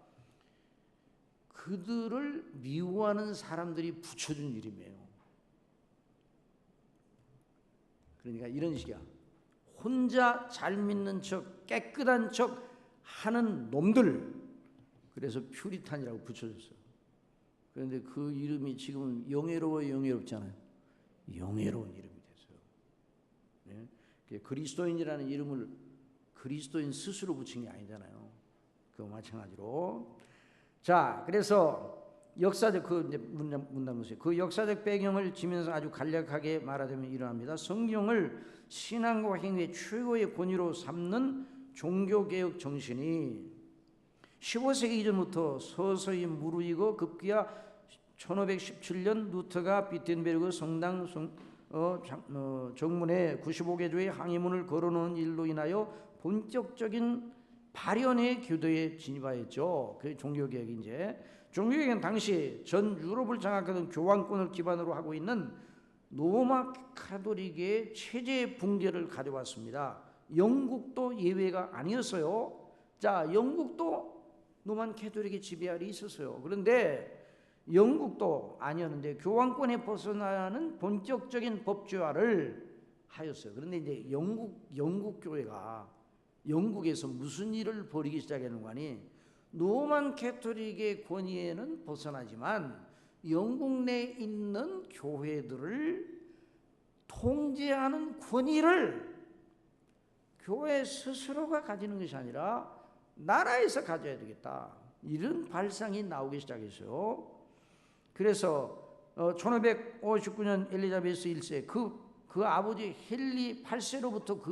그들을 미워하는 사람들이 붙여준 이름이에요. 그러니까 이런 식이야. 혼자 잘 믿는 척, 깨끗한 척 하는 놈들. 그래서 퓨리탄이라고 붙여줬어요. 그런데 그 이름이 지금은 영예롭잖아요. 영예로운 이름이 됐어요. 네? 그리스도인이라는 이름을 그리스도인 스스로 붙인 게 아니잖아요. 그거 마찬가지로. 자, 그래서 역사적 그 이제 문단문세 그 역사적 배경을 지면서 아주 간략하게 말하자면 이러합니다. 성경을 신앙과 행위의 최고의 권위로 삼는 종교개혁 정신이 15세기 이전부터 서서히 무르익어 급기야 1517년 루터가 비텐베르그 성당 정문에 95개 조의 항의문을 걸어놓은 일로 인하여 본격적인 발현의 교도에 진입하였죠. 그 종교개혁이 이제 종교개혁은 당시 전 유럽을 장악하던 교황권을 기반으로 하고 있는 로마 카톨릭의 체제 붕괴를 가져왔습니다. 영국도 예외가 아니었어요. 자, 영국도 로만 카톨릭의 지배 아래 있었어요. 그런데 영국도 아니었는데 교황권에 벗어나는 본격적인 법제화를 하였어요. 그런데 이제 영국 교회가 영국에서 무슨 일을 벌이기 시작했는가 하니 로만 카톨릭의 권위에는 벗어나지만 영국 내에 있는 교회들을 통제하는 권위를 교회 스스로가 가지는 것이 아니라 나라에서 가져야 되겠다. 이런 발상이 나오기 시작했어요. 그래서 1559년 엘리자베스 1세 그 아버지 헨리 8세로부터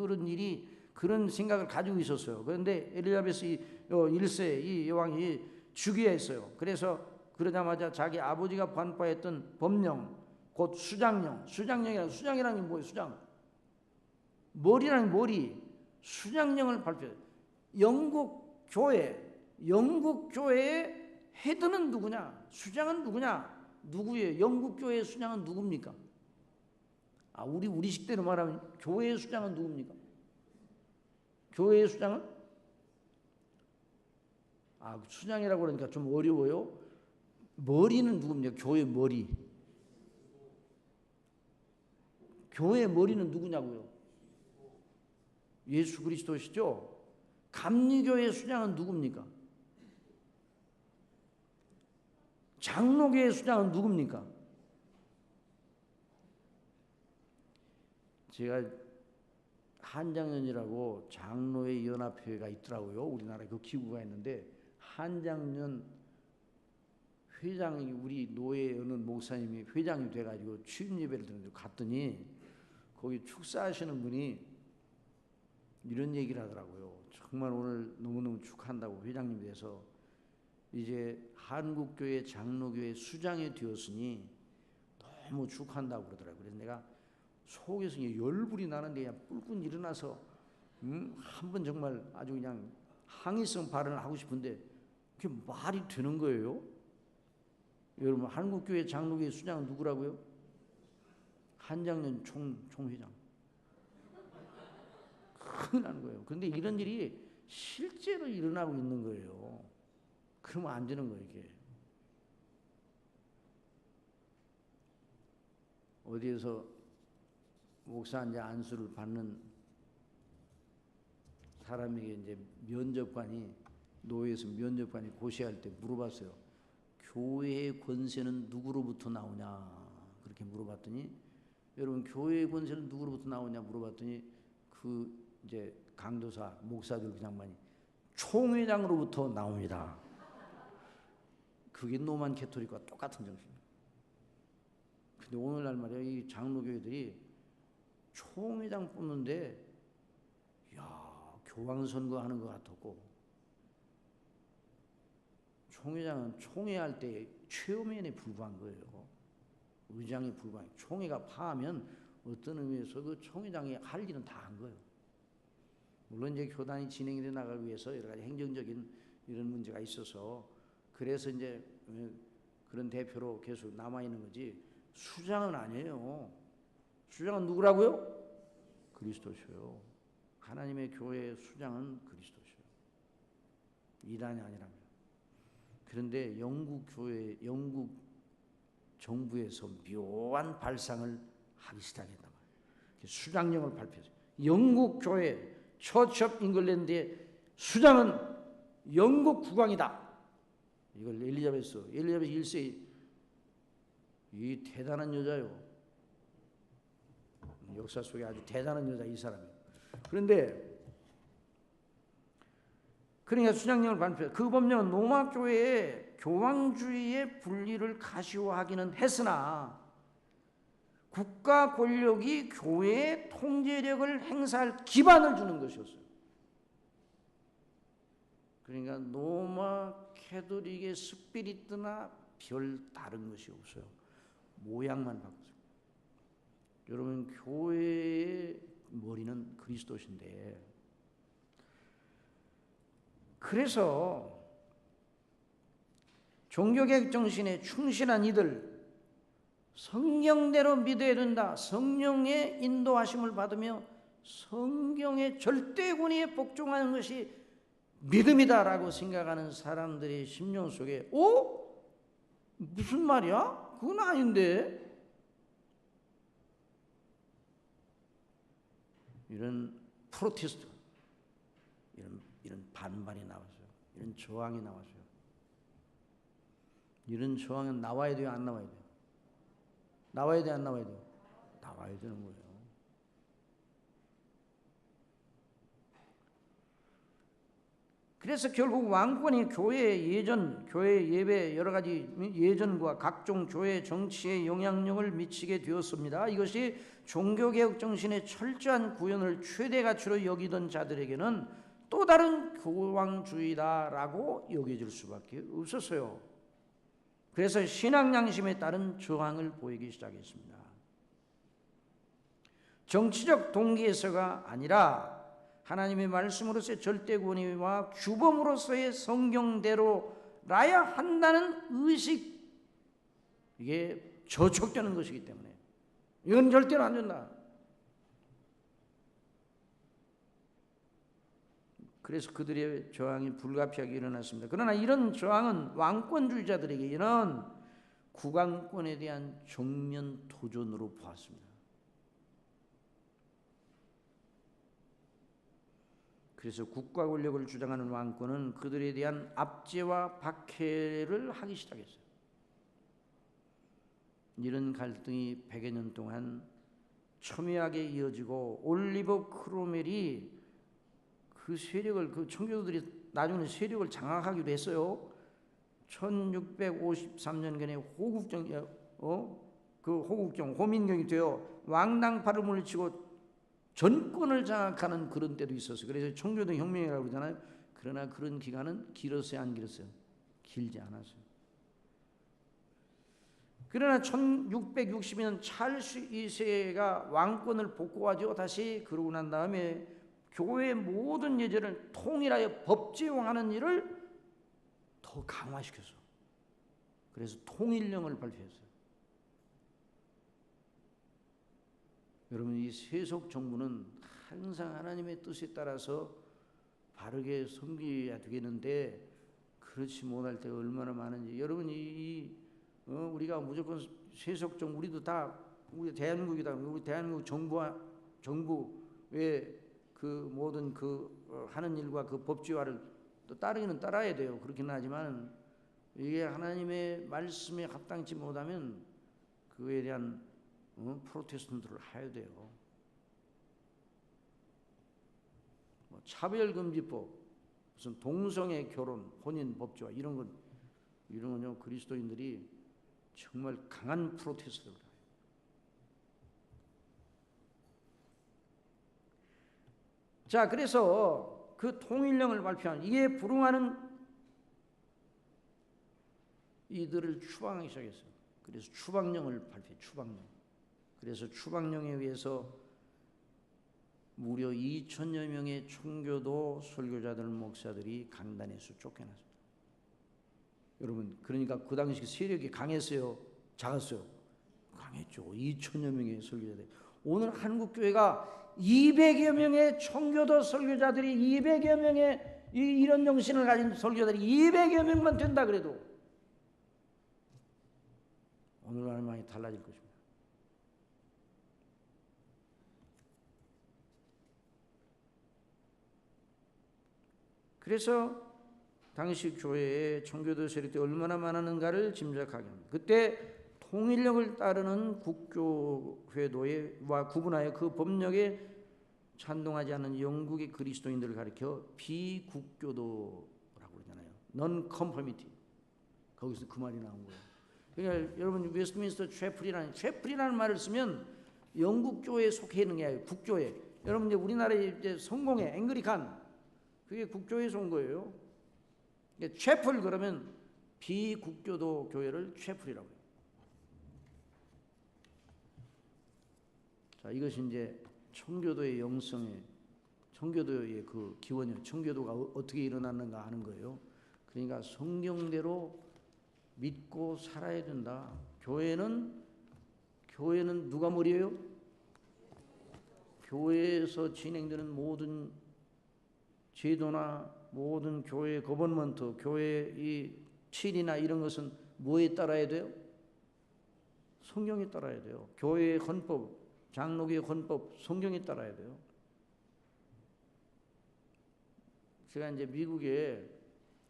그런 생각을 가지고 있었어요. 그런데 엘리자베스 1세 이 여왕이 즉위했어요. 그래서 그러자마자 자기 아버지가 반포했던 법령 곧 수장령이라는 게 뭐예요? 수장 머리라는 머리 수장령을 발표해요. 영국 교회의 헤드는 누구냐? 수장은 누구냐? 누구예요? 영국 교회의 수장은 누굽니까? 우리 식대로 말하면 교회의 수장은 누굽니까? 교회의 수장은? 수장이라고 그러니까 좀 어려워요. 머리는 누굽니까? 교회 머리. 교회 머리는 누구냐고요? 예수 그리스도시죠? 감리교의 수장은 누굽니까? 장로교의 수장은 누굽니까? 제가 한장년이라고 장로의 연합회가 있더라고요. 우리나라에 그 기구가 있는데 한장년 회장이 우리 노예 어느 목사님이 회장이 돼가지고 취임 예배를 드는데 갔더니 거기 축사하시는 분이 이런 얘기를 하더라고요. 정말 오늘 너무너무 축하한다고 회장님이 돼서 이제 한국교회 장로교회 수장이 되었으니 너무 축하한다고 그러더라고요. 그래서 내가 속에서 열불이 나는데 그냥 뿔뿔 일어나서 한번 정말 아주 그냥 항의성 발언을 하고 싶은데 그게 말이 되는 거예요? 여러분 한국교회 장로교회 수장은 누구라고요? 한장년 총회장. 큰일 나는 거예요. 그런데 이런 일이 실제로 일어나고 있는 거예요. 그러면 안 되는 거예요, 이게. 어디에서 목사 이제 안수를 받는 사람에게 이제 노예에서 면접관이 고시할 때 물어봤어요. 교회의 권세는 누구로부터 나오냐? 그렇게 물어봤더니 여러분 교회의 권세는 누구로부터 나오냐 물어봤더니 그 이제 강도사 목사들 그냥만이 총회장으로부터 나옵니다. 그게 로만 카톨릭과 똑같은 정신이에요. 근데 오늘날 말이야 이 장로교회들이 총회장 뽑는데 교황 선거하는 것 같았고 총회장은 총회할 때 최후면에 불과한 거예요. 의장에 불과한 총회가 파하면 어떤 의미에서 그 총회장이 할 일은 다 한 거예요. 물론 이제 교단이 진행이 돼 나가기 위해서 여러 가지 행정적인 이런 문제가 있어서 그래서 이제 그런 대표로 계속 남아 있는 거지. 수장은 아니에요. 수장은 누구라고요? 그리스도셔요. 하나님의 교회의 수장은 그리스도셔요. 이단이 아니라면. 그런데 영국 정부에서 묘한 발상을 하기 시작했단 말이에요. 수장령을 발표했어요. 영국 교회 처치 오브 잉글랜드의 수장은 영국 국왕이다. 이걸 엘리자베스 1세 이 대단한 여자요. 역사 속에 아주 대단한 여자 이 사람이. 그런데 그러니까 수장령을 발표해. 그 법령은 로마 교회의 교황주의의 분리를 가시화하기는 했으나 국가 권력이 교회의 통제력을 행사할 기반을 주는 것이었어요. 그러니까 로마 캐톨릭의 스피리트나 별 다른 것이 없어요. 모양만 바꿨어요. 여러분 교회의 머리는 그리스도신데 그래서 종교개혁 정신에 충실한 이들 성경대로 믿어야 된다. 성령의 인도하심을 받으며 성경의 절대 권위에 복종하는 것이 믿음이다라고 생각하는 사람들의 심령 속에 무슨 말이야? 그건 아닌데? 이런 프로테스트 이런 반발이 나왔어요. 이런 저항이 나왔어요. 이런 저항은 나와야 돼요? 안 나와야 돼요? 나와야 돼요? 안 나와야 돼요? 나와야 되는 거예요. 그래서 결국 왕권이 교회 예배 여러 가지 예전과 각종 교회 정치에 영향력을 미치게 되었습니다. 이것이 종교개혁 정신의 철저한 구현을 최대 가치로 여기던 자들에게는 또 다른 교황주의다라고 여겨질 수밖에 없었어요. 그래서 신앙 양심에 따른 저항을 보이기 시작했습니다. 정치적 동기에서가 아니라 하나님의 말씀으로서의 절대 권위와 규범으로서의 성경대로라야 한다는 의식, 이게 저촉되는 것이기 때문에 이건 절대로 안 된다. 그래서 그들의 저항이 불가피하게 일어났습니다. 그러나 이런 저항은 왕권주의자들에게는 국왕권에 대한 정면 도전으로 보았습니다. 그래서 국가 권력을 주장하는 왕권은 그들에 대한 압제와 박해를 하기 시작했어요. 이런 갈등이 100여 년 동안 첨예하게 이어지고 올리버 크로멜이 그 세력을 그 청교도들이 나중에 세력을 장악하기도 했어요. 1653년경에 호국정 호민경이 되어 왕당파를 물리치고 전권을 장악하는 그런 때도 있었어요. 그래서 청교도 혁명이라고 그러잖아요. 그러나 그런 기간은 길었어요, 안 길었어요? 길지 않았어요. 그러나 1660년 찰스 2세가 왕권을 복구하죠. 다시 그러고 난 다음에 교회의 모든 예절을 통일하여 법제화하는 일을 더 강화시켰어. 그래서 통일령을 발표했어요. 여러분, 이 세속 정부는 항상 하나님의 뜻에 따라서 바르게 섬겨야 되겠는데 그렇지 못할 때가 얼마나 많은지. 여러분, 우리가 무조건 세속 정부, 우리도 다 우리 대한민국이다. 우리 대한민국 정부의 그 모든 하는 일과 그 법제화를 또 따르기는 따라야 돼요. 그렇긴 하지만 이게 하나님의 말씀에 합당치 못하면 그에 대한 프로테스턴트를 해야 돼요. 차별금지법, 무슨 동성애 결혼, 혼인 법제화 이런 건요 그리스도인들이 정말 강한 프로테스트를 해요. 자, 그래서 그 통일령을 발표한 이에 불응하는 이들을 추방하기 시작했어요. 그래서 추방령을 발표해. 추방령. 그래서 추방령에 의해서 무려 2천여 명의 청교도 설교자들, 목사들이 강단에서 쫓겨났습니다. 여러분, 그러니까 그 당시 세력이 강했어요? 작았어요? 강했죠. 2천여 명의 설교자들. 오늘 한국 교회가 200여 명의 청교도 설교자들이 200여 명의 이런 정신을 가진 설교자들이 200여 명만 된다 그래도 오늘날은 많이 달라질 것입니다. 그래서 당시 교회에 청교도 세력들이 얼마나 많았는가를 짐작하게 합니다. 그때 통일령을 따르는 국교회도와 구분하여 그 법령에 찬동하지 않는 영국의 그리스도인들을 가리켜 비국교도라고 그러잖아요. non-conformity. 거기서 그 말이 나온 거예요. 그러니까 여러분 웨스트민스터 채플이라는 말을 쓰면 영국 교회에 속해 있는 게 아니에요. 국교회. 여러분 이제 우리나라의 이제 성공회 앵글리칸 그게 국교회에서 온 거예요. 채플 그러면 비국교도 교회를 채플이라고 해요. 자, 이것이 이제 청교도의 영성에 청교도의 그 기원이요. 청교도가 어떻게 일어났는가 하는 거예요. 그러니까 성경대로 믿고 살아야 된다. 교회는 누가 머리예요? 교회에서 진행되는 모든 제도나 모든 교회 거버먼트, 교회의 칠이나 이런 것은 뭐에 따라야 돼요? 성경에 따라야 돼요. 교회의 헌법, 장로교의 헌법, 성경에 따라야 돼요. 제가 이제 미국의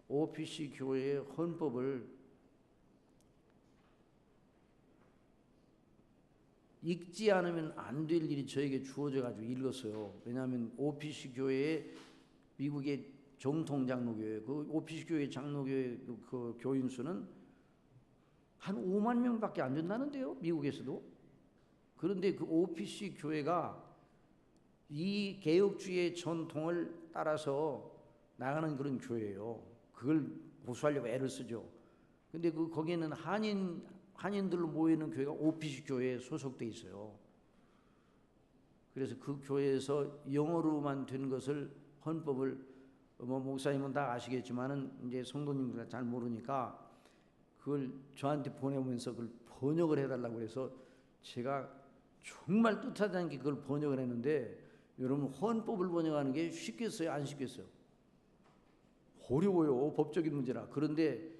OPC 교회의 헌법을 읽지 않으면 안 될 일이 저에게 주어져 가지고 읽었어요. 왜냐하면 OPC 교회의 미국의 정통 장로교회, 그 OPC 교회 장로교회 그 교인 수는 한 5만 명밖에 안 된다는데요, 미국에서도. 그런데 그 OPC 교회가 이 개혁주의 전통을 따라서 나가는 그런 교회예요. 그걸 고수하려고 애를 쓰죠. 근데 거기에는 한인들로 모이는 교회가 OPC 교회에 소속돼 있어요. 그래서 그 교회에서 영어로만 된 것을 헌법을 목사님은 다 아시겠지만은 이제 성도님들 잘 모르니까 그걸 저한테 보내면서 그걸 번역을 해달라고 해서 제가 정말 뜻하지 않게 그걸 번역을 했는데 여러분 헌법을 번역하는 게 쉽겠어요? 안 쉽겠어요? 어려워요. 법적인 문제라. 그런데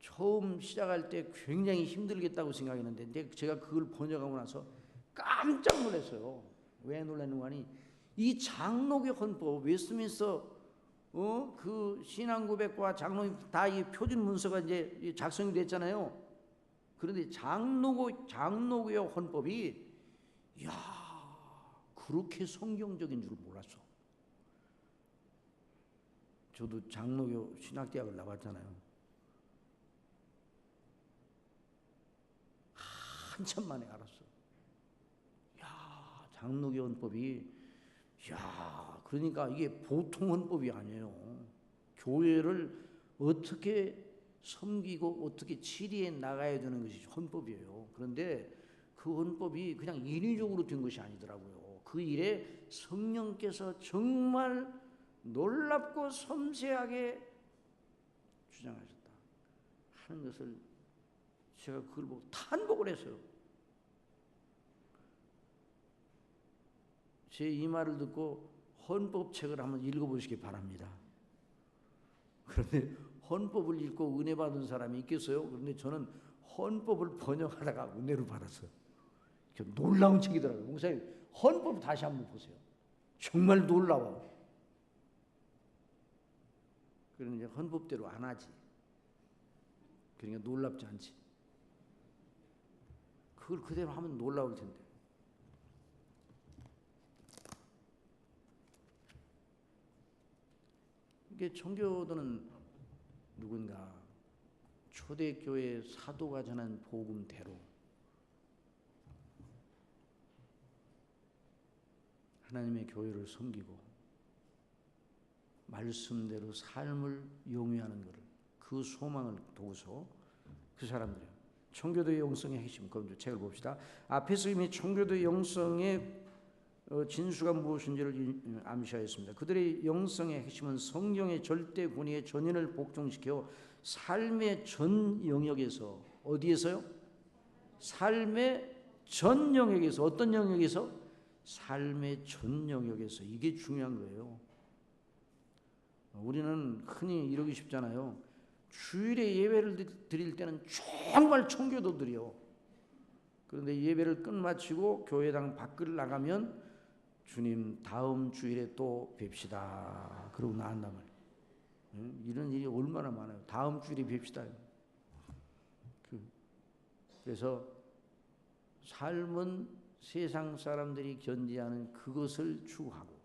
처음 시작할 때 굉장히 힘들겠다고 생각했는데 근데 제가 그걸 번역하고 나서 깜짝 놀랐어요. 왜 놀랐는가 하니 이 장로교 헌법 웨스트민스터 그 신앙고백과 장로 다 이 표준 문서가 이제 작성이 됐잖아요. 그런데 장로교 헌법이 야 그렇게 성경적인 줄 몰랐어. 저도 장로교 신학대학을 나왔잖아요. 한참 만에 알았어. 야 장로교 헌법이 야 그러니까 이게 보통 헌법이 아니에요. 교회를 어떻게 섬기고 어떻게 치리해 나가야 되는 것이 헌법이에요. 그런데 그 헌법이 그냥 인위적으로 된 것이 아니더라고요. 그 일에 성령께서 정말 놀랍고 섬세하게 주장하셨다 하는 것을 제가 그걸 보고 탄복을 했어요. 제 이 말을 듣고 헌법책을 한번 읽어보시기 바랍니다. 그런데 헌법을 읽고 은혜 받은 사람이 있겠어요? 그런데 저는 헌법을 번역하다가 은혜를 받았어요. 놀라운 책이더라고요. 목사님 헌법 다시 한번 보세요. 정말 놀라워요. 그러면 이제 헌법대로 안 하지. 그러니까 놀랍지 않지. 그걸 그대로 하면 놀라울 텐데. 이게 청교도는 누군가 초대교회 사도가 전한 복음대로 하나님의 교회를 섬기고 말씀대로 삶을 용유하는 것을 그 소망을 두고서 그 사람들이에요. 청교도의 영성의 핵심. 그럼 책을 봅시다. 앞에서 이미 청교도의 영성의 진수가 무엇인지를 암시하였습니다. 그들의 영성의 핵심은 성경의 절대 권위의 전인을 복종시켜 삶의 전 영역에서, 어디에서요? 삶의 전 영역에서. 어떤 영역에서? 삶의 전 영역에서. 이게 중요한 거예요. 우리는 흔히 이러기 쉽잖아요. 주일에 예배를 드릴 때는 정말 청교도들이요. 그런데 예배를 끝마치고 교회당 밖을 나가면 주님 다음 주일에 또 뵙시다. 그러고 나간단 말이에요. 이런 일이 얼마나 많아요. 다음 주일에 뵙시다. 그래서 삶은 세상 사람들이 견디하는 그것을 추구하고,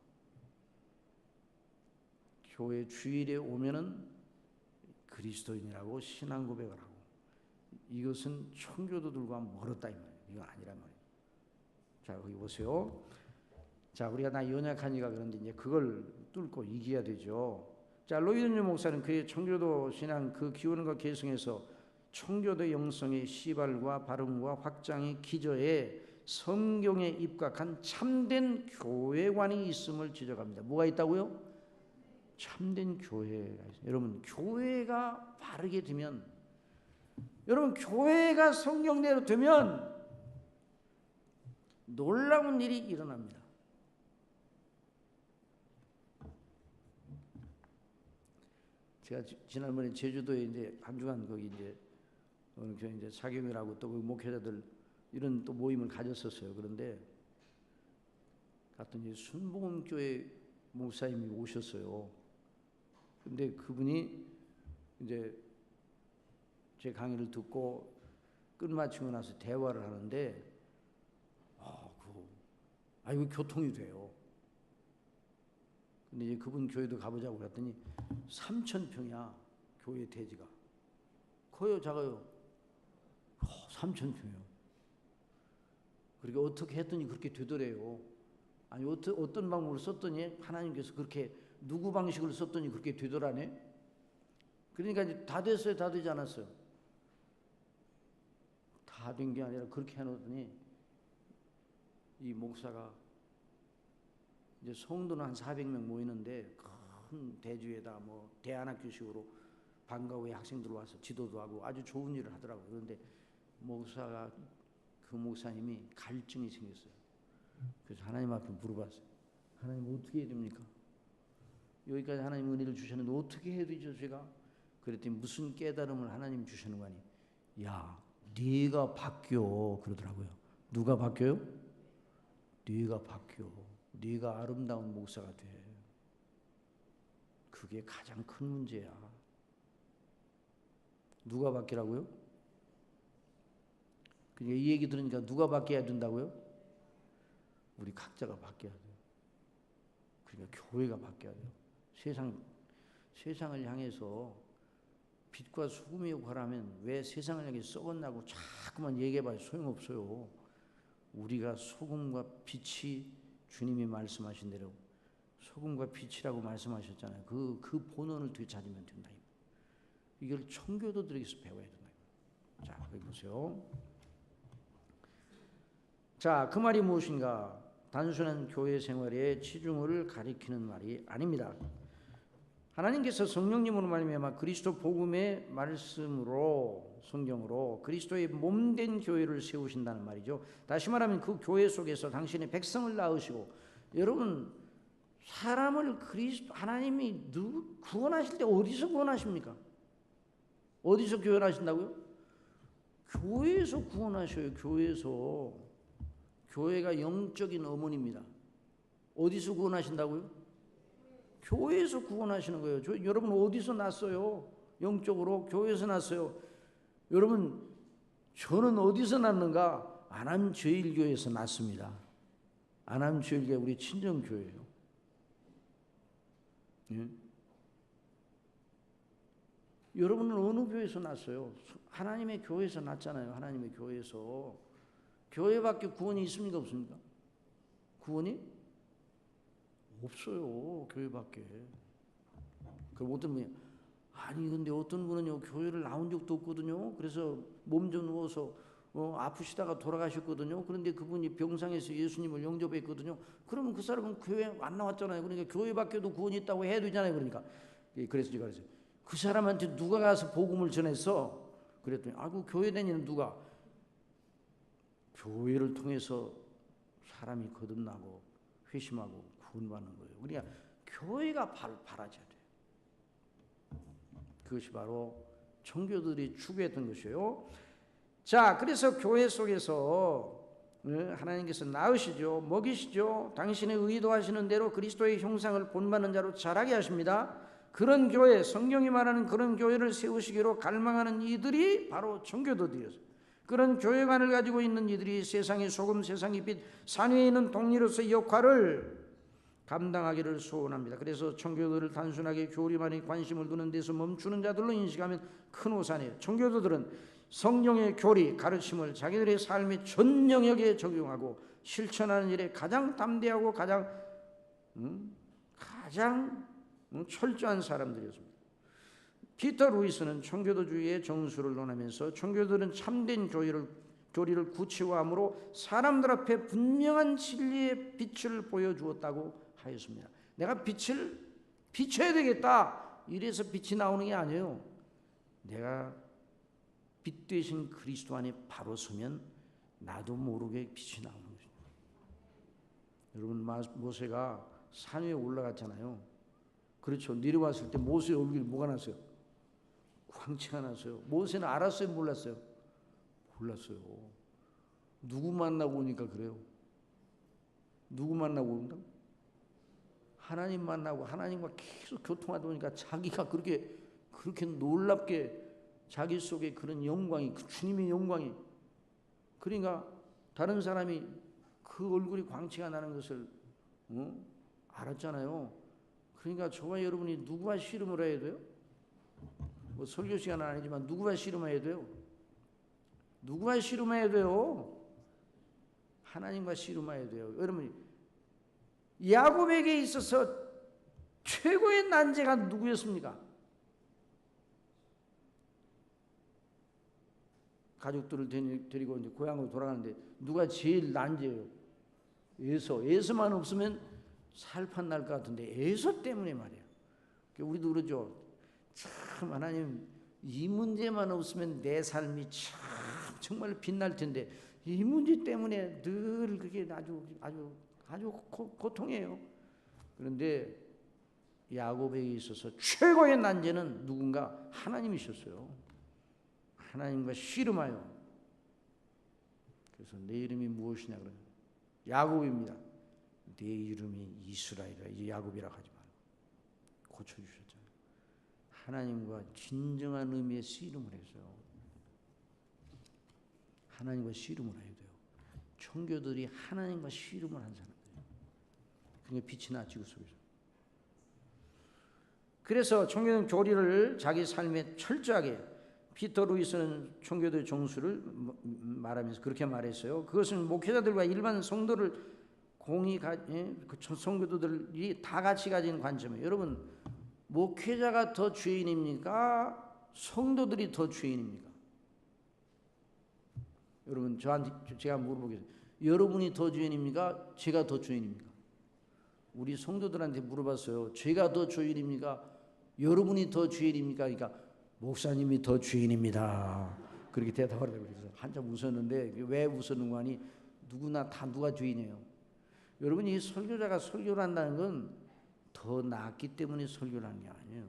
교회 주일에 오면은 그리스도인이라고 신앙 고백을 하고, 이것은 청교도들과 멀었다 이 말이에요. 이건 아니란 말이에요. 자, 여기 보세요. 자, 우리가 나 연약하니까 그런데 이제 그걸 뚫고 이겨야 되죠. 자, 로이드 목사는 그의 청교도 신앙 그 기원과 계승에서 청교도 영성의 시발과 발음과 확장의 기저에 성경에 입각한 참된 교회관이 있음을 지적합니다. 뭐가 있다고요? 참된 교회가 있어요. 여러분, 교회가 바르게 되면, 여러분 교회가 성경대로 되면 놀라운 일이 일어납니다. 제가 지난번에 제주도에 이제 한 주간 거기 이제 어느 교회 이제 사경이라고 또 그 목회자들 이런 또 모임을 가졌었어요. 그런데 갔더니 순복음교회 목사님이 오셨어요. 근데 그분이 이제 제 강의를 듣고 끝마치고 나서 대화를 하는데, 이거 교통이 돼요. 근데 이제 그분 교회도 가보자고 그랬더니 3,000평이야 교회 대지가. 커요, 작아요? 3,000평이요. 그렇게 어떻게 했더니 그렇게 되더래요. 아니 어떤 방법을 썼더니 하나님께서 그렇게 누구 방식을 썼더니 그렇게 되더라네. 그러니까 이제 다 됐어요, 다 되지 않았어요? 다 된 게 아니라 그렇게 해놓더니 이 목사가 이제 성도는 한 400명 모이는데 큰 대주에다 뭐 대안학교식으로 방과 후에 학생들 와서 지도도 하고 아주 좋은 일을 하더라고요. 그런데 목사가, 그 목사님이 갈증이 생겼어요. 그래서 하나님 앞에 물어봤어요. 하나님 어떻게 해야 됩니까? 여기까지 하나님 은혜를 주셨는데 어떻게 해야 되죠 제가? 그랬더니 무슨 깨달음을 하나님 주시는 거 아니? 야, 네가 바뀌어 그러더라고요. 누가 바뀌어요? 네가 바뀌어. 네가 아름다운 목사가 돼. 그게 가장 큰 문제야. 누가 바뀌라고요? 그러니까 이 얘기 들으니까 누가 바뀌어야 된다고요? 우리 각자가 바뀌어야 돼요. 그러니까 교회가 바뀌어야 돼요. 세상을 향해서 빛과 소금의 역할을 하면 왜 세상을 향해 썩었냐고 자꾸만 얘기해봐야 소용없어요. 우리가 소금과 빛이, 주님이 말씀하신 대로 소금과 빛이라고 말씀하셨잖아요. 그 본원을 되찾으면 된다. 이걸 청교도들에게서 배워야 된다. 자, 여기 보세요. 자, 그 말이 무엇인가? 단순한 교회 생활의 치중을 가리키는 말이 아닙니다. 하나님께서 성령님으로 말미암아 그리스도 복음의 말씀으로, 성경으로 그리스도의 몸된 교회를 세우신다는 말이죠. 다시 말하면 그 교회 속에서 당신의 백성을 낳으시고, 여러분 사람을 하나님이 구원하실 때 어디서 구원하십니까? 어디서 구원하신다고요? 교회에서 구원하셔요. 교회에서. 교회가 영적인 어머니입니다. 어디서 구원하신다고요? 교회에서 구원하시는 거예요. 여러분 어디서 났어요? 영적으로 교회에서 났어요. 여러분 저는 어디서 났는가? 안암제일교회에서 났습니다. 안암제일교회 우리 친정교회예요. 예? 여러분은 어느 교회에서 났어요? 하나님의 교회에서 났잖아요. 하나님의 교회에서. 교회밖에 구원이 있습니까? 없습니까? 구원이? 없어요. 교회밖에. 그럼 어떤 분이 아니 근데 어떤 분은요 교회를 나온 적도 없거든요. 그래서 몸 좀 누워서 아프시다가 돌아가셨거든요. 그런데 그분이 병상에서 예수님을 영접했거든요. 그러면 그 사람은 교회 안 나왔잖아요. 그러니까 교회 밖에도 구원이 있다고 해야 되잖아요. 그러니까 그래서 제가 그랬어요. 그 사람한테 누가 가서 복음을 전했어? 그랬더니 그 교회 다니는 누가? 교회를 통해서 사람이 거듭나고 회심하고 구원받는 거예요. 그러니까 교회가 바라져야 돼요. 그것이 바로 청교도들이 추구했던 것이에요. 자, 그래서 교회 속에서 하나님께서 낳으시죠, 먹이시죠, 당신의 의도하시는 대로 그리스도의 형상을 본받는 자로 자라게 하십니다. 그런 교회, 성경이 말하는 그런 교회를 세우시기로 갈망하는 이들이 바로 청교도들이었어요. 그런 교회관을 가지고 있는 이들이 세상의 소금, 세상의 빛, 산 위에 있는 동리로서의 역할을 감당하기를 소원합니다. 그래서 청교도를 단순하게 교리만에 관심을 두는 데서 멈추는 자들로 인식하면 큰 오산이에요. 청교도들은 성령의 교리, 가르침을 자기들의 삶의 전 영역에 적용하고 실천하는 일에 가장 담대하고 가장 철저한 사람들이었습니다. 피터 루이스는 청교도주의의 정수를 논하면서 청교도는 참된 교리를 구체화함으로 사람들 앞에 분명한 진리의 빛을 보여주었다고 하였습니다. 내가 빛을 비춰야 되겠다 이래서 빛이 나오는 게 아니에요. 내가 빛 되신 그리스도 안에 바로 서면 나도 모르게 빛이 나오는 거죠. 여러분 모세가 산 위에 올라갔잖아요. 그렇죠. 내려왔을 때 모세의 얼굴이 뭐가 났어요? 광채가 났어요. 모세는 알았어요? 몰랐어요? 몰랐어요. 누구 만나고 오니까 그래요? 누구 만나고 온다? 하나님 만나고 하나님과 계속 교통하다 보니까 자기가 그렇게 놀랍게 자기 속에 그런 영광이, 그 주님의 영광이, 그러니까 다른 사람이 그 얼굴이 광채가 나는 것을 알았잖아요. 그러니까 저와 여러분이 누구와 씨름을 해야 돼요? 뭐 설교 시간은 아니지만 누구와 씨름해야 돼요? 누구와 씨름해야 돼요? 하나님과 씨름해야 돼요. 여러분 야곱에게 있어서 최고의 난제가 누구였습니까? 가족들을 데리고 이제 고향으로 돌아가는데 누가 제일 난제예요? 에서만 없으면 살판 날 것 같은데 에서 때문에 말이야. 우리도 그러죠. 참 하나님 이 문제만 없으면 내 삶이 참 정말 빛날 텐데 이 문제 때문에 늘 그게 아주 고통이에요. 그런데 야곱에게 있어서 최고의 난제는 누군가? 하나님이셨어요. 하나님과 씨름하여. 그래서 내 이름이 무엇이냐 그러면 야곱입니다. 내 이름이 이스라엘이라. 이제 야곱이라고 하지 말고 고쳐주셨잖아요. 하나님과 진정한 의미의 씨름을 했어요. 하나님과 씨름을 해야 돼요. 청교들이 하나님과 씨름을 한 사람들이에요. 그러니까 빛이 나지 그 속에서. 그래서 청교도는 교리를 자기 삶에 철저하게, 피터 루이스는 청교도의 정수를 말하면서 그렇게 말했어요. 그것은 목회자들과 일반 성도를 성교도들이 다 같이 가진 관점이에요. 여러분 목회자가 더 죄인입니까? 성도들이 더 죄인입니까? 여러분 저한테 제가 물어보겠습니다. 여러분이 더 죄인입니까? 제가 더 죄인입니까? 우리 성도들한테 물어봤어요. 제가 더 죄인입니까? 여러분이 더 죄인입니까? 그러니까 목사님이 더 죄인입니다. 그렇게 대답하려고 그래서 한참 웃었는데 왜 웃었는가 하니 누가 죄인이에요? 여러분 이 설교자가 설교를 한다는 건 더 낫기 때문에 설교를 하는 게 아니에요.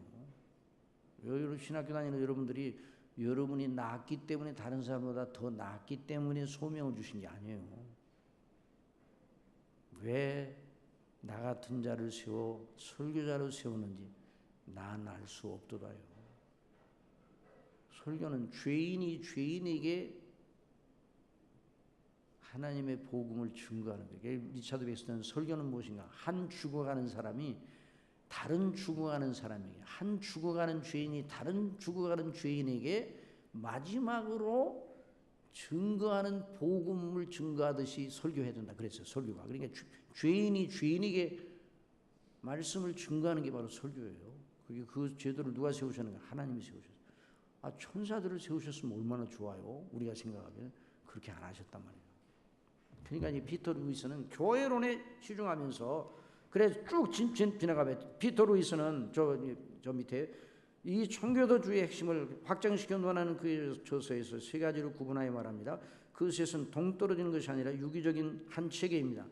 여러분 신학교 다니는 여러분들이 여러분이 낫기 때문에 다른 사람보다 더 낫기 때문에 소명을 주신 게 아니에요. 왜 나 같은 자를 세워 설교자로 세우는지 난 알 수 없도다요. 설교는 죄인이 죄인에게 하나님의 복음을 증거하는 거예요. 리차드 웨스턴은 설교는 무엇인가? 한 죽어가는 사람이 다른 죽어가는 사람에게, 한 죽어가는 죄인이 다른 죽어가는 죄인에게 마지막으로 증거하는 복음을 증거하듯이 설교해야 된다 그랬어요. 설교가. 그러니까 죄인이 죄인에게 말씀을 증거하는 게 바로 설교예요. 그 제도를 누가 세우셨는가? 하나님이 세우셨어요. 천사들을 세우셨으면 얼마나 좋아요. 우리가 생각하기에는 그렇게 안 하셨단 말이에요. 그러니까 이 피터 루이스는 교회론에 치중하면서 그래서 쭉 지나가면 피터 루이스는 저 밑에 이 청교도주의 핵심을 확장시켜 논하는 그 저서에서 세 가지로 구분하여 말합니다. 그것은 동떨어지는 것이 아니라 유기적인 한 체계입니다.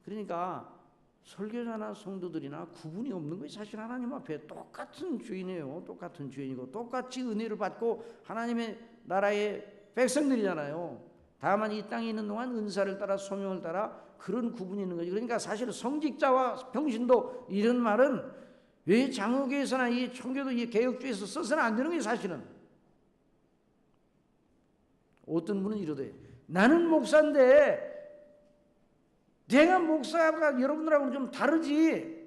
그러니까 설교자나 성도들이나 구분이 없는 것이 사실 하나님 앞에 똑같은 죄인이에요. 똑같은 죄인이고 똑같이 은혜를 받고 하나님의 나라의 백성들이잖아요. 다만 이 땅에 있는 동안 은사를 따라 소명을 따라 그런 구분이 있는 거죠. 그러니까 사실 성직자와 병신도 이런 말은 왜 장로교에서나 이 청교도 이 개혁주의에서 써서는 안 되는 거예요. 사실은 어떤 분은 이러대. 나는 목사인데 내가 목사가 여러분들하고는 좀 다르지.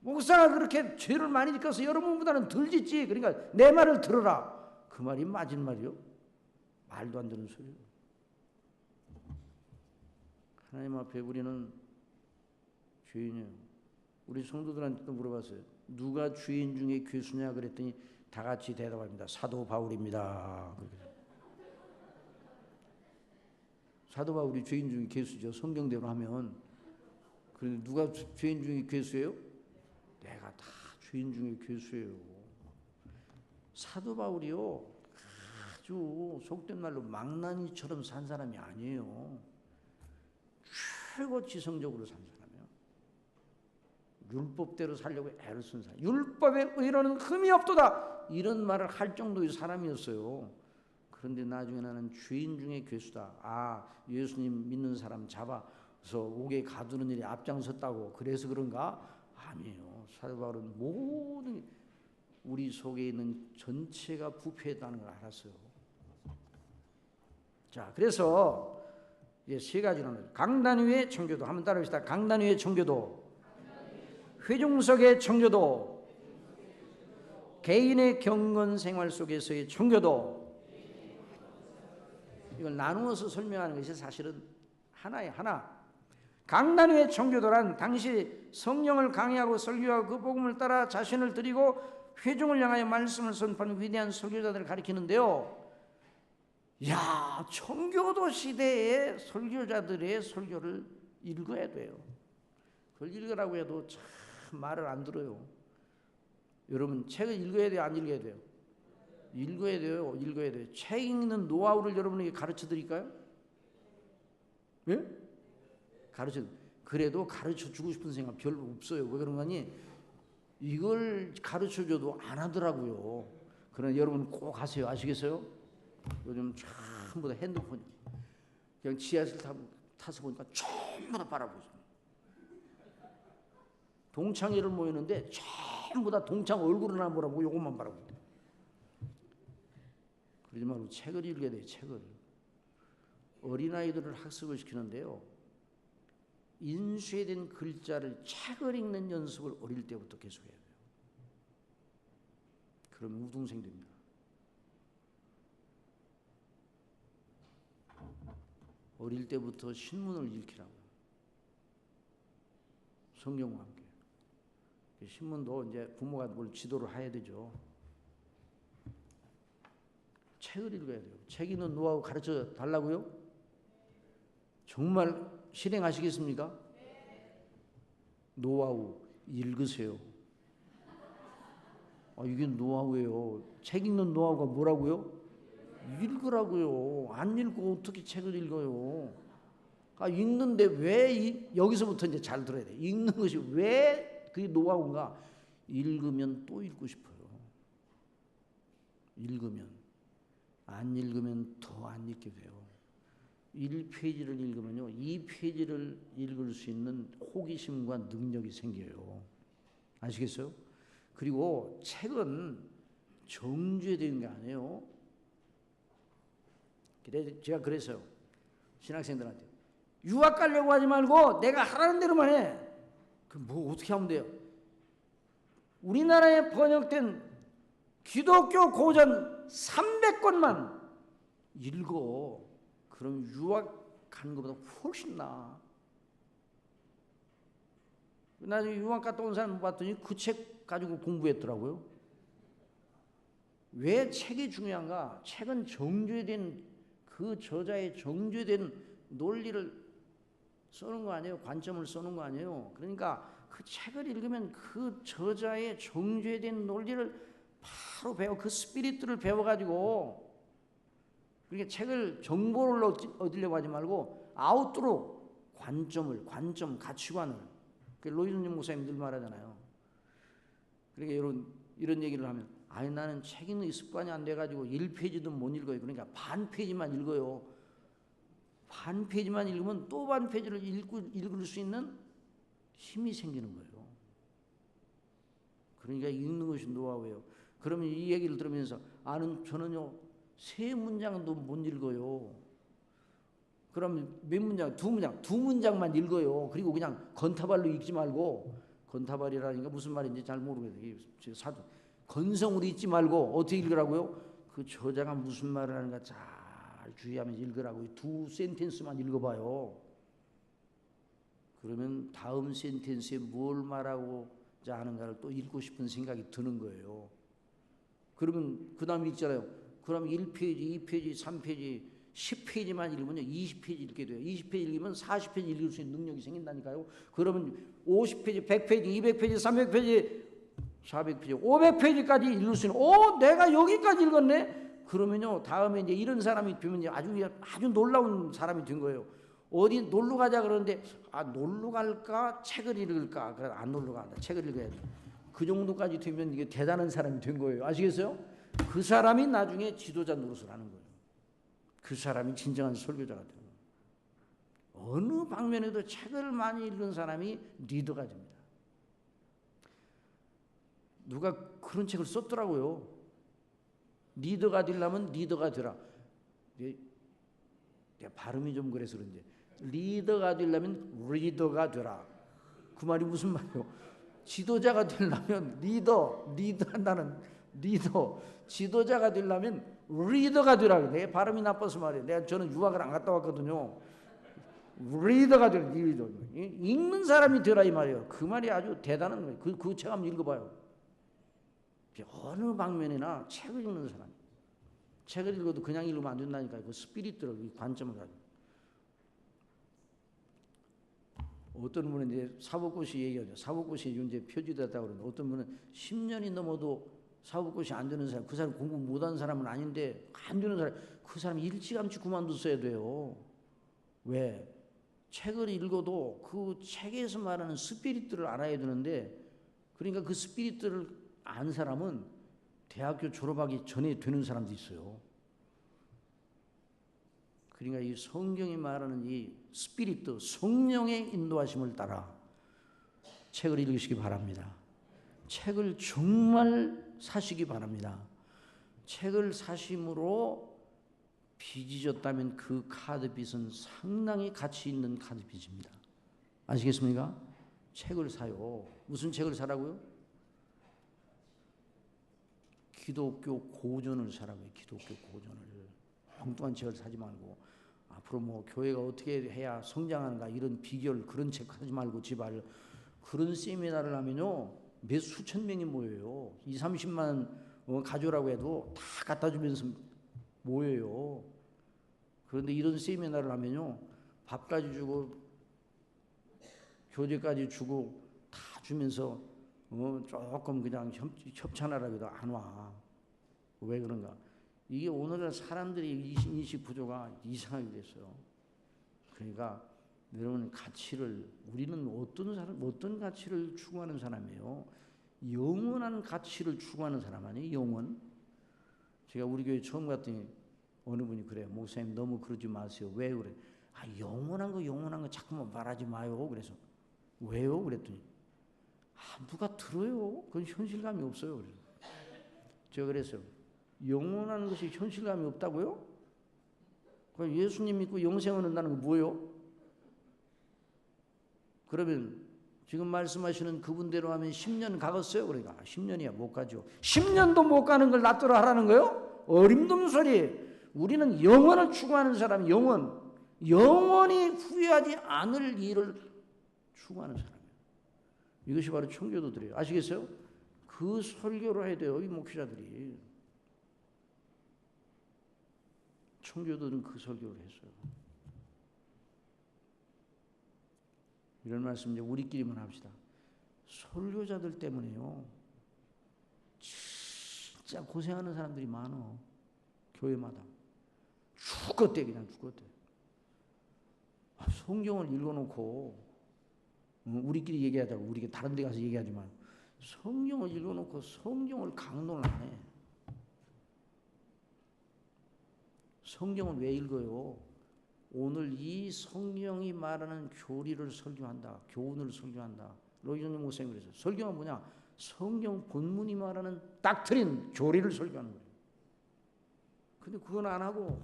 목사가 그렇게 죄를 많이 짓고서 여러분보다는 덜 짓지. 그러니까 내 말을 들어라. 그 말이 맞은 말이요? 말도 안 되는 소리요. 하나님 앞에 우리는 죄인이에요. 우리 성도들한테도 물어봤어요. 누가 죄인 중에 괴수냐 그랬더니 다 같이 대답합니다. 사도 바울입니다. 사도 바울이 죄인 중에 괴수죠. 성경대로 하면. 그런데 누가 죄인 중에 괴수예요? 내가 다 죄인 중에 괴수예요. 사도 바울이요 아주 속된 말로 망나니처럼 산 사람이 아니에요. 최고 지성적으로 산 사람이에요. 율법대로 살려고 애를 쓴 사람. 율법의 의로는 흠이 없도다. 이런 말을 할 정도의 사람이었어요. 그런데 나중에 나는 죄인 중에 괴수다. 예수님 믿는 사람 잡아서 옥에 가두는 일에 앞장섰다고 그래서 그런가? 아니에요. 사도 바울은 모든 우리 속에 있는 전체가 부패했다는 걸 알았어요. 자, 그래서 이제 세 가지는 강단 위의 청교도 한번 따라합시다. 강단 위의 청교도, 회중석의 청교도, 개인의 경건 생활 속에서의 청교도. 이걸 나누어서 설명하는 것이 사실은 하나예요. 하나. 강단 위의 청교도란 당시 성령을 강의하고 설교하고 그 복음을 따라 자신을 드리고 회중을 향하여 말씀을 선포하는 위대한 설교자들을 가리키는데요. 야, 청교도 시대의 설교자들의 설교를 읽어야 돼요. 그걸 읽으라고 해도 참 말을 안 들어요. 여러분 책을 읽어야 돼요? 안 읽어야 돼요? 읽어야 돼요. 읽어야 돼요. 책 읽는 노하우를 여러분에게 가르쳐 드릴까요? 예? 그래도 가르쳐 주고 싶은 생각 별로 없어요. 왜 그런 거니? 이걸 가르쳐 줘도 안 하더라고요. 그러나 여러분 꼭 하세요. 아시겠어요? 요즘 전부 다 핸드폰이 그냥 지하철 타서 보니까 전부 다 바라보죠. 동창회를 모이는데 전부 다 동창 얼굴을 안 보라고 요것만 바라보고. 그러지 말고 책을 읽어야 돼요. 책을. 어린아이들을 학습을 시키는데요. 인쇄된 글자를 책을 읽는 연습을 어릴 때부터 계속해야 돼요. 그러면 우등생 됩니다. 어릴 때부터 신문을 읽히라고. 성경과 함께. 신문도 이제 부모가 뭘 지도를 해야 되죠. 책을 읽어야 돼요. 책 읽는 노하우 가르쳐 달라고요? 정말 실행하시겠습니까? 노하우 읽으세요. 이게 노하우예요. 책 읽는 노하우가 뭐라고요? 읽으라고요. 안 읽고 어떻게 책을 읽어요? 읽는데 왜 여기서부터 이제 잘 들어야 돼. 읽는 것이 왜 그게 노하우인가? 읽으면 또 읽고 싶어요. 읽으면. 안 읽으면 더 안 읽게 돼요. 1페이지를 읽으면요 2페이지를 읽을 수 있는 호기심과 능력이 생겨요. 아시겠어요? 그리고 책은 정죄되어 있는 게 아니에요. 제가 그래서요 신학생들한테 유학 가려고 하지 말고 내가 하라는 대로만 해. 그럼 뭐 어떻게 하면 돼요? 우리나라에 번역된 기독교 고전 300권만 읽어. 그럼 유학 가는 것보다 훨씬 나아. 나중에 유학 갔다 온 사람 봤더니 그 책 가지고 공부했더라고요. 왜 책이 중요한가? 책은 정죄된 그 저자의 정죄된 논리를 써는 거 아니에요? 관점을 써는 거 아니에요? 그러니까 그 책을 읽으면 그 저자의 정죄된 논리를 바로 배워, 그 스피릿들을 배워가지고, 그러니까 책을 정보를 얻으려고 하지 말고 아웃으로 관점, 가치관을. 로이드님 목사님 늘 말하잖아요. 그러니까 이런 얘기를 하면, 아니 나는 책 읽는 습관이 안 돼가지고 1페이지도 못 읽어요. 그러니까 반 페이지만 읽어요. 반 페이지만 읽으면 또 반 페이지를 읽을 수 있는 힘이 생기는 거예요. 그러니까 읽는 것이 노하우예요. 그러면 이 얘기를 들으면서 저는요 3문장도 못 읽어요. 그럼 몇 문장? 2문장. 2문장만 읽어요. 그리고 그냥 건타발로 읽지 말고, 건타발이라니까 무슨 말인지 잘 모르겠어요. 사도 건성으로 읽지 말고 어떻게 읽으라고요? 그 저자가 무슨 말을 하는가 잘 주의하면서 읽으라고요. 2 센텐스만 읽어봐요. 그러면 다음 센텐스에 뭘 말하고자 하는가를 또 읽고 싶은 생각이 드는 거예요. 그러면 그 다음 읽잖아요. 그럼 1페이지, 2페이지, 3페이지, 10페이지만 읽으면요 20페이지 읽게 돼요. 20페이지 읽으면 40페이지 읽을 수 있는 능력이 생긴다니까요. 그러면 50페이지, 100페이지, 200페이지, 300페이지, 400페이지, 500페이지까지 읽을 수 있는, 내가 여기까지 읽었네? 그러면요 다음에 이제 이런 사람이 되면 아주 놀라운 사람이 된 거예요. 어디 놀러 가자 그러는데, 놀러 갈까 책을 읽을까? 그래, 안 놀러 간다. 책을 읽어야 돼. 그 정도까지 되면 이게 대단한 사람이 된 거예요. 아시겠어요? 그 사람이 나중에 지도자 노릇을 하는 거예요. 그 사람이 진정한 설교자가 되는 거예요. 어느 방면에도 책을 많이 읽은 사람이 리더가 됩니다. 누가 그런 책을 썼더라고요. 리더가 되려면 리더가 되라. 내가 발음이 좀 그래서 그런지, 리더가 되려면 리더가 되라. 그 말이 무슨 말이에요? 지도자가 되려면 나는 리더, 지도자가 되려면 리더가 되라. 내 발음이 나빠서 말이에요. 저는 유학을 안 갔다 왔거든요. 리더가 되라. 리더. 읽는 사람이 되라 이 말이에요. 그 말이 아주 대단한 거예요. 그 책 한번 읽어봐요. 어느 방면이나 책을 읽는 사람, 책을 읽어도 그냥 읽으면 안 된다니까요. 그 스피릿들을, 관점을 가지고. 어떤 분은 이제 사법고시 얘기하죠. 사법고시에 이제 표지됐다고 그러는데, 어떤 분은 10년이 넘어도 사법고시 안 되는 사람, 그 사람 공부 못하는 사람은 아닌데 안 되는 사람, 그 사람이 일찌감치 그만뒀어야 돼요. 왜? 책을 읽어도 그 책에서 말하는 스피릿들을 알아야 되는데, 그러니까 그 스피릿들을 안 사람은 대학교 졸업하기 전에 되는 사람도 있어요. 그러니까 이 성경이 말하는 이 스피릿, 성령의 인도하심을 따라 책을 읽으시기 바랍니다. 책을 정말 사시기 바랍니다. 책을 사심으로 빚이 졌다면 그 카드빚은 상당히 가치 있는 카드빚입니다. 아시겠습니까? 책을 사요. 무슨 책을 사라고요? 기독교 고전을 사라고요. 기독교 고전을. 엉뚱한 책을 사지 말고, 앞으로 뭐 교회가 어떻게 해야 성장하는가 이런 비결, 그런 책 하지 말고 제발. 그런 세미나를 하면요 몇 수천 명이 모여요. 20-30만 가져오라고 해도 다 갖다 주면서 모여요. 그런데 이런 세미나를 하면요 밥까지 주고 교재까지 주고 다 주면서 조금 그냥 협찬하라고 해도 안 와. 왜 그런가? 이게 오늘날 사람들이 인식 구조가 이상하게 됐어요. 그러니까 여러분, 우리는 어떤 가치를 추구하는 사람이에요? 영원한 가치를 추구하는 사람 아니에요? 영원. 제가 우리 교회 처음 갔더니 어느 분이 그래요. 목사님 너무 그러지 마세요. 왜 그래? 영원한 거 자꾸만 말하지 마요. 그래서 왜요? 그랬더니 누가 들어요? 그건 현실감이 없어요. 그래서 제가 그랬어요. 영원한 것이 현실감이 없다고요? 그럼 예수님 믿고 영생을 얻는다는 건 뭐예요? 그러면 지금 말씀하시는 그분대로 하면 10년 가겠어요? 그러니까 10년이야 못 가죠. 10년도 못 가는 걸 놔두라 하라는 거예요? 어림없는 소리. 우리는 영원을 추구하는 사람, 영원히 후회하지 않을 일을 추구하는 사람이에요. 이것이 바로 청교도들이에요. 아시겠어요? 그 설교를 해야 돼요. 이 목회자들이. 청교도는 그 설교를 했어요. 이런 말씀 이제 우리끼리만 합시다. 설교자들 때문에요. 진짜 고생하는 사람들이 많어. 교회마다. 죽었대 그냥 죽었대. 성경을 읽어놓고 우리끼리 얘기하자고 우리가 다른 데 가서 얘기하지만 성경을 읽어놓고 성경을 강론을 안 해. 성경을 왜 읽어요? 오늘 이 성경이 말하는 교리를 설교한다. 교훈을 설교한다. 로이정님 목사님이 그랬어요. 설교가 뭐냐? 성경 본문이 말하는 닥트린, 교리를 설교하는 거예요. 근데 그건 안 하고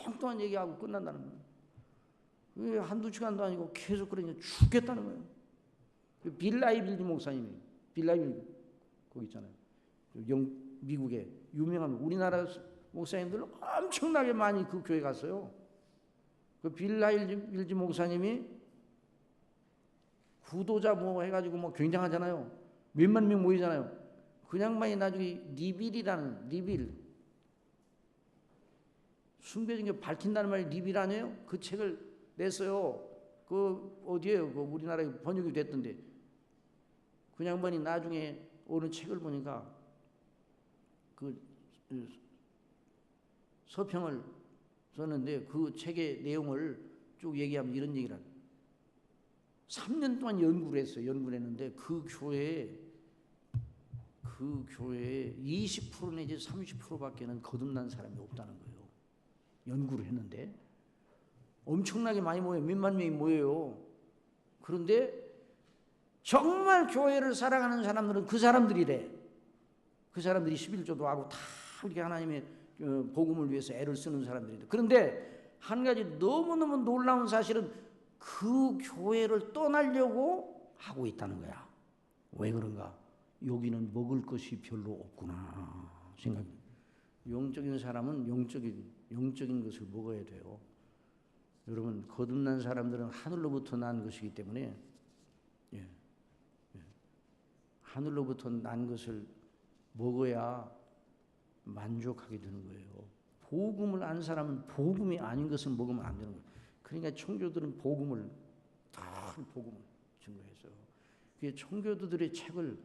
엉뚱한 얘기하고 끝난다는 거예요. 한두 시간도 아니고 계속 그러니까 죽겠다는 거예요. 빌라이 빌지 목사님이 빌라이 거기 있잖아요. 미국에 유명한 우리나라 목사님들 엄청나게 많이 그 교회 갔어요. 그 빌라이 빌지 목사님이 구도자 뭐 해가지고 뭐 굉장하잖아요. 몇만 명 모이잖아요. 그 양반이 나중에 리빌 숨겨진 게 밝힌다는 말이 리빌 아니에요? 그 책을 냈어요. 그 어디에요? 그 우리나라에 번역이 됐던데. 그 양반이 나중에 어느 책을 보니까 그 서평을 썼는데 그 책의 내용을 쭉 얘기하면 이런 얘기를 합니다. 3년 동안 연구를 했어요. 연구를 했는데 그 교회에 20% 내지 30%밖에는 거듭난 사람이 없다는 거예요. 연구를 했는데 엄청나게 많이 모여요. 몇만 명이 모여요. 그런데 정말 교회를 사랑하는 사람들은 그 사람들이래. 그 사람들이 11조도 하고 다 이렇게 하나님의 복음을 위해서 애를 쓰는 사람들인데, 그런데 한 가지 너무너무 놀라운 사실은 그 교회를 떠나려고 하고 있다는 거야. 왜 그런가? 여기는 먹을 것이 별로 없구나 생각합니다. 영적인 사람은 영적인 것을 먹어야 돼요. 여러분, 거듭난 사람들은 하늘로부터 난 것이기 때문에 하늘로부터 난 것을 먹어야 만족하게 되는 거예요. 복음을 안 사람은 복음이 아닌 것을 먹으면 안 되는 거예요. 그러니까 청교도들은 복음을 증거했어요. 그게 청교도들의 책을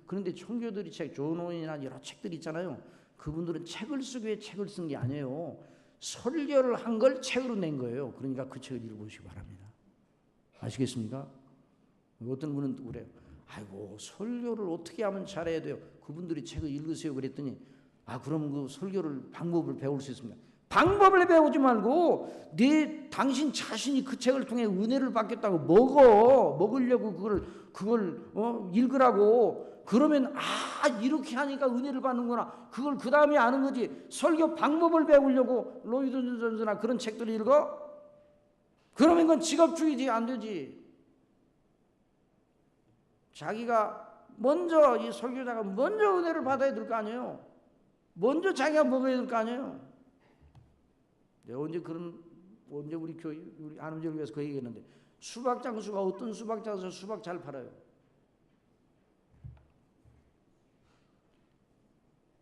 그런데 청교도들의 책, 존온이나 여러 책들이 있잖아요. 그분들은 책을 쓰기 위해 책을 쓴 게 아니에요. 설교를 한 걸 책으로 낸 거예요. 그러니까 그 책을 읽어보시기 바랍니다. 아시겠습니까? 어떤 분은 그래요. 아이고, 설교를 어떻게 하면 잘해야 돼요? 그분들이 책을 읽으세요 그랬더니, 그럼 그 설교를 방법을 배울 수 있습니다. 방법을 배우지 말고 당신 자신이 그 책을 통해 은혜를 받겠다고 먹으려고 그걸 읽으라고. 그러면 이렇게 하니까 은혜를 받는구나. 그걸 그 다음에 아는 거지. 설교 방법을 배우려고 로이드 존스나 그런 책들을 읽어? 그러면 그건 직업주의지, 안 되지. 자기가 먼저, 이 설교자가 먼저 은혜를 받아야 될 거 아니에요. 먼저 자기가 먹어야 될 거 아니에요. 내가 언제 우리 안음절을 위해서 그 얘기했는데, 수박장수가 어떤 수박장수 수박 잘 팔아요.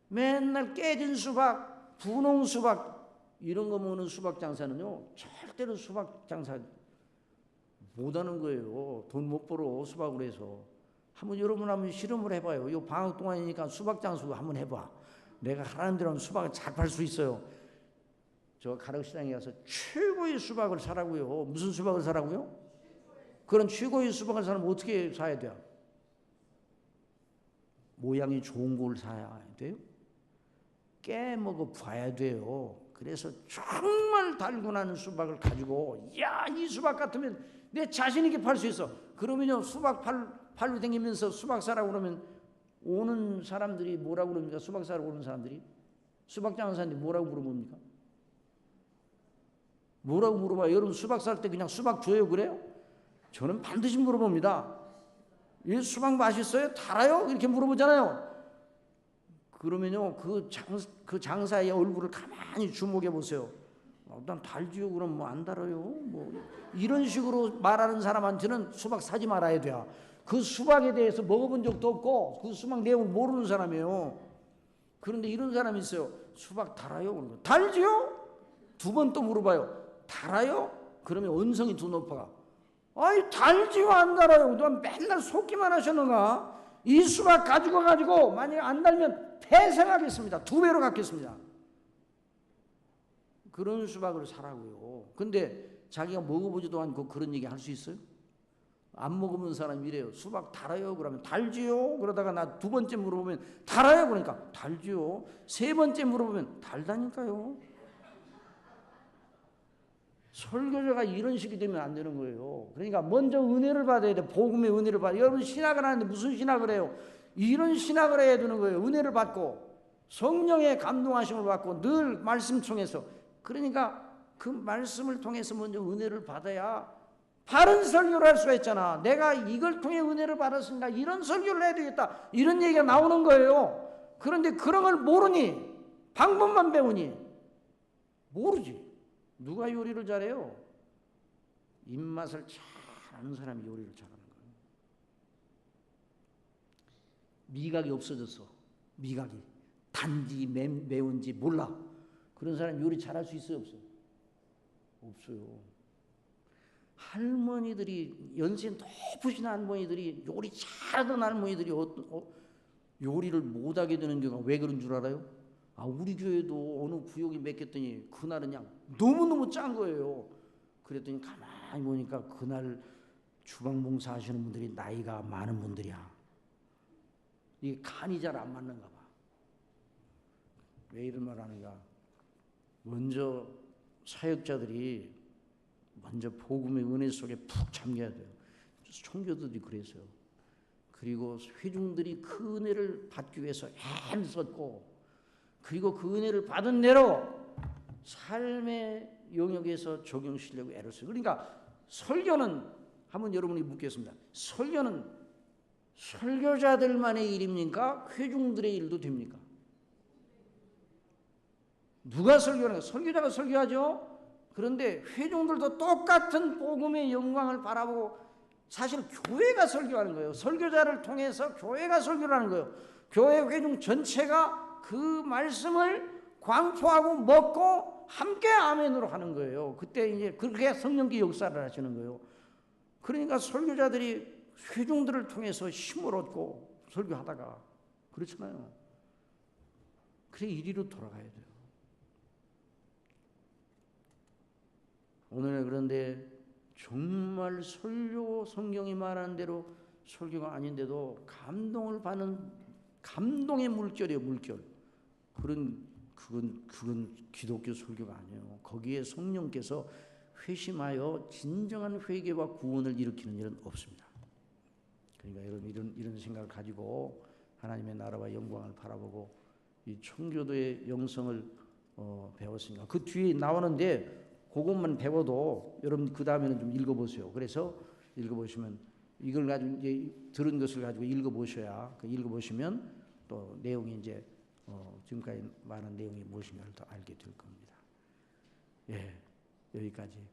맨날 깨진 수박, 분홍 수박 이런 거 먹는 수박 장사는요, 절대로 수박 장사 못하는 거예요. 돈 못 벌어 수박으로 해서. 여러분 한번 실험을 해봐요. 이 방학 동안이니까 수박 장수 한번 해봐. 내가 하라는 대로 하면 수박을 잘 팔 수 있어요. 저 가락시장에 가서 최고의 수박을 사라고요. 무슨 수박을 사라고요? 그런 최고의 수박을 사려면 어떻게 사야 돼요? 모양이 좋은 걸 사야 돼요. 깨먹어 봐야 돼요. 그래서 정말 달고 나는 수박을 가지고, 이 수박 같으면 내 자신 있게 팔 수 있어. 그러면요, 수박 팔로 다니면서 수박 사라고 그러면 오는 사람들이 뭐라고 그럽니까? 수박 사러 오는 사람들이? 수박 장사인데 뭐라고 물어봅니까? 뭐라고 물어봐요? 여러분 수박 살 때 그냥 수박 줘요 그래요? 저는 반드시 물어봅니다. 이 수박 맛있어요? 달아요? 이렇게 물어보잖아요. 그러면요, 그 장사의 얼굴을 가만히 주목해 보세요. 난 달지요. 그럼 뭐 안 달아요? 뭐 이런 식으로 말하는 사람한테는 수박 사지 말아야 돼요. 그 수박에 대해서 먹어본 적도 없고 그 수박 내용을 모르는 사람이에요. 그런데 이런 사람이 있어요. 수박 달아요? 그러는 거예요. 달지요? 두 번 또 물어봐요. 달아요? 그러면 언성이 더 높아가. 아이 달지요 안 달아요? 너 맨날 속기만 하셨는가? 이 수박 가지고 만약에 안 달면 폐생하겠습니다. 2배로 갚겠습니다. 그런 수박을 사라고요. 근데 자기가 먹어보지도 않고 그런 얘기 할 수 있어요? 안 먹어본 사람이 이래요. 수박 달아요? 그러면 달지요? 그러다가 나 2번째 물어보면 달아요? 그러니까 달지요. 3번째 물어보면 달다니까요. 설교자가 이런 식이 되면 안 되는 거예요. 그러니까 먼저 은혜를 받아야 돼. 복음의 은혜를 받아. 여러분 신학을 하는데 무슨 신학을 해요? 이런 신학을 해야 되는 거예요. 은혜를 받고 성령의 감동하심을 받고 늘 말씀 통해서. 그러니까 그 말씀을 통해서 먼저 은혜를 받아야 바른 설교를 할 수가 있잖아. 내가 이걸 통해 은혜를 받았으니까 이런 설교를 해야 되겠다. 이런 얘기가 나오는 거예요. 그런데 그런 걸 모르니 방법만 배우니 모르지. 누가 요리를 잘해요? 입맛을 잘 아는 사람이 요리를 잘하는 거예요. 미각이 없어졌어. 미각이. 단지 매운지 몰라. 그런 사람 요리 잘할 수 있어요? 없어요? 없어요. 할머니들이 연세 높으신 할머니들이 요리 잘하던 할머니들이 요리를 못하게 되는 경우가 왜 그런 줄 알아요? 우리 교회도 어느 구역이 맡겼더니 그날은 그냥 너무너무 짠 거예요. 그랬더니 가만히 보니까 그날 주방봉사 하시는 분들이 나이가 많은 분들이야. 이게 간이 잘 안 맞는가 봐. 왜 이런 말 하는가? 먼저 사역자들이 먼저 복음의 은혜 속에 푹 잠겨야 돼요. 청교도들이 그랬어요. 그리고 회중들이 그 은혜를 받기 위해서 애를 썼고, 그리고 그 은혜를 받은 대로 삶의 영역에서 적용시키려고 애를 써요. 그러니까 설교는 한번 여러분이 묻겠습니다. 설교는 설교자들만의 일입니까? 회중들의 일도 됩니까? 누가 설교하는가? 설교자가 설교하죠. 그런데 회중들도 똑같은 복음의 영광을 바라보고 사실 교회가 설교하는 거예요. 설교자를 통해서 교회가 설교를 하는 거예요. 교회 회중 전체가 그 말씀을 광포하고 먹고 함께 아멘으로 하는 거예요. 그때 이제 그렇게 성령께 역사를 하시는 거예요. 그러니까 설교자들이 회중들을 통해서 힘을 얻고 설교하다가 그렇잖아요. 그래 이리로 돌아가야 돼요. 오늘은 그런데 정말 설교 성경이 말하는 대로 설교가 아닌데도 감동을 받는 감동의 물결이에요, 물결. 그건 기독교 설교가 아니에요. 거기에 성령께서 회심하여 진정한 회개와 구원을 일으키는 일은 없습니다. 그러니까 여러분 이런 생각을 가지고 하나님의 나라와 영광을 바라보고 이 청교도의 영성을 배웠으니까 그 뒤에 나오는데 그것만 배워도 여러분 그 다음에는 좀 읽어보세요. 그래서 읽어보시면 이걸 가지고 이제 들은 것을 가지고 읽어보셔야 읽어보시면 또 내용이 이제 지금까지 말한 내용이 무엇인가를 더 알게 될 겁니다. 예, 여기까지.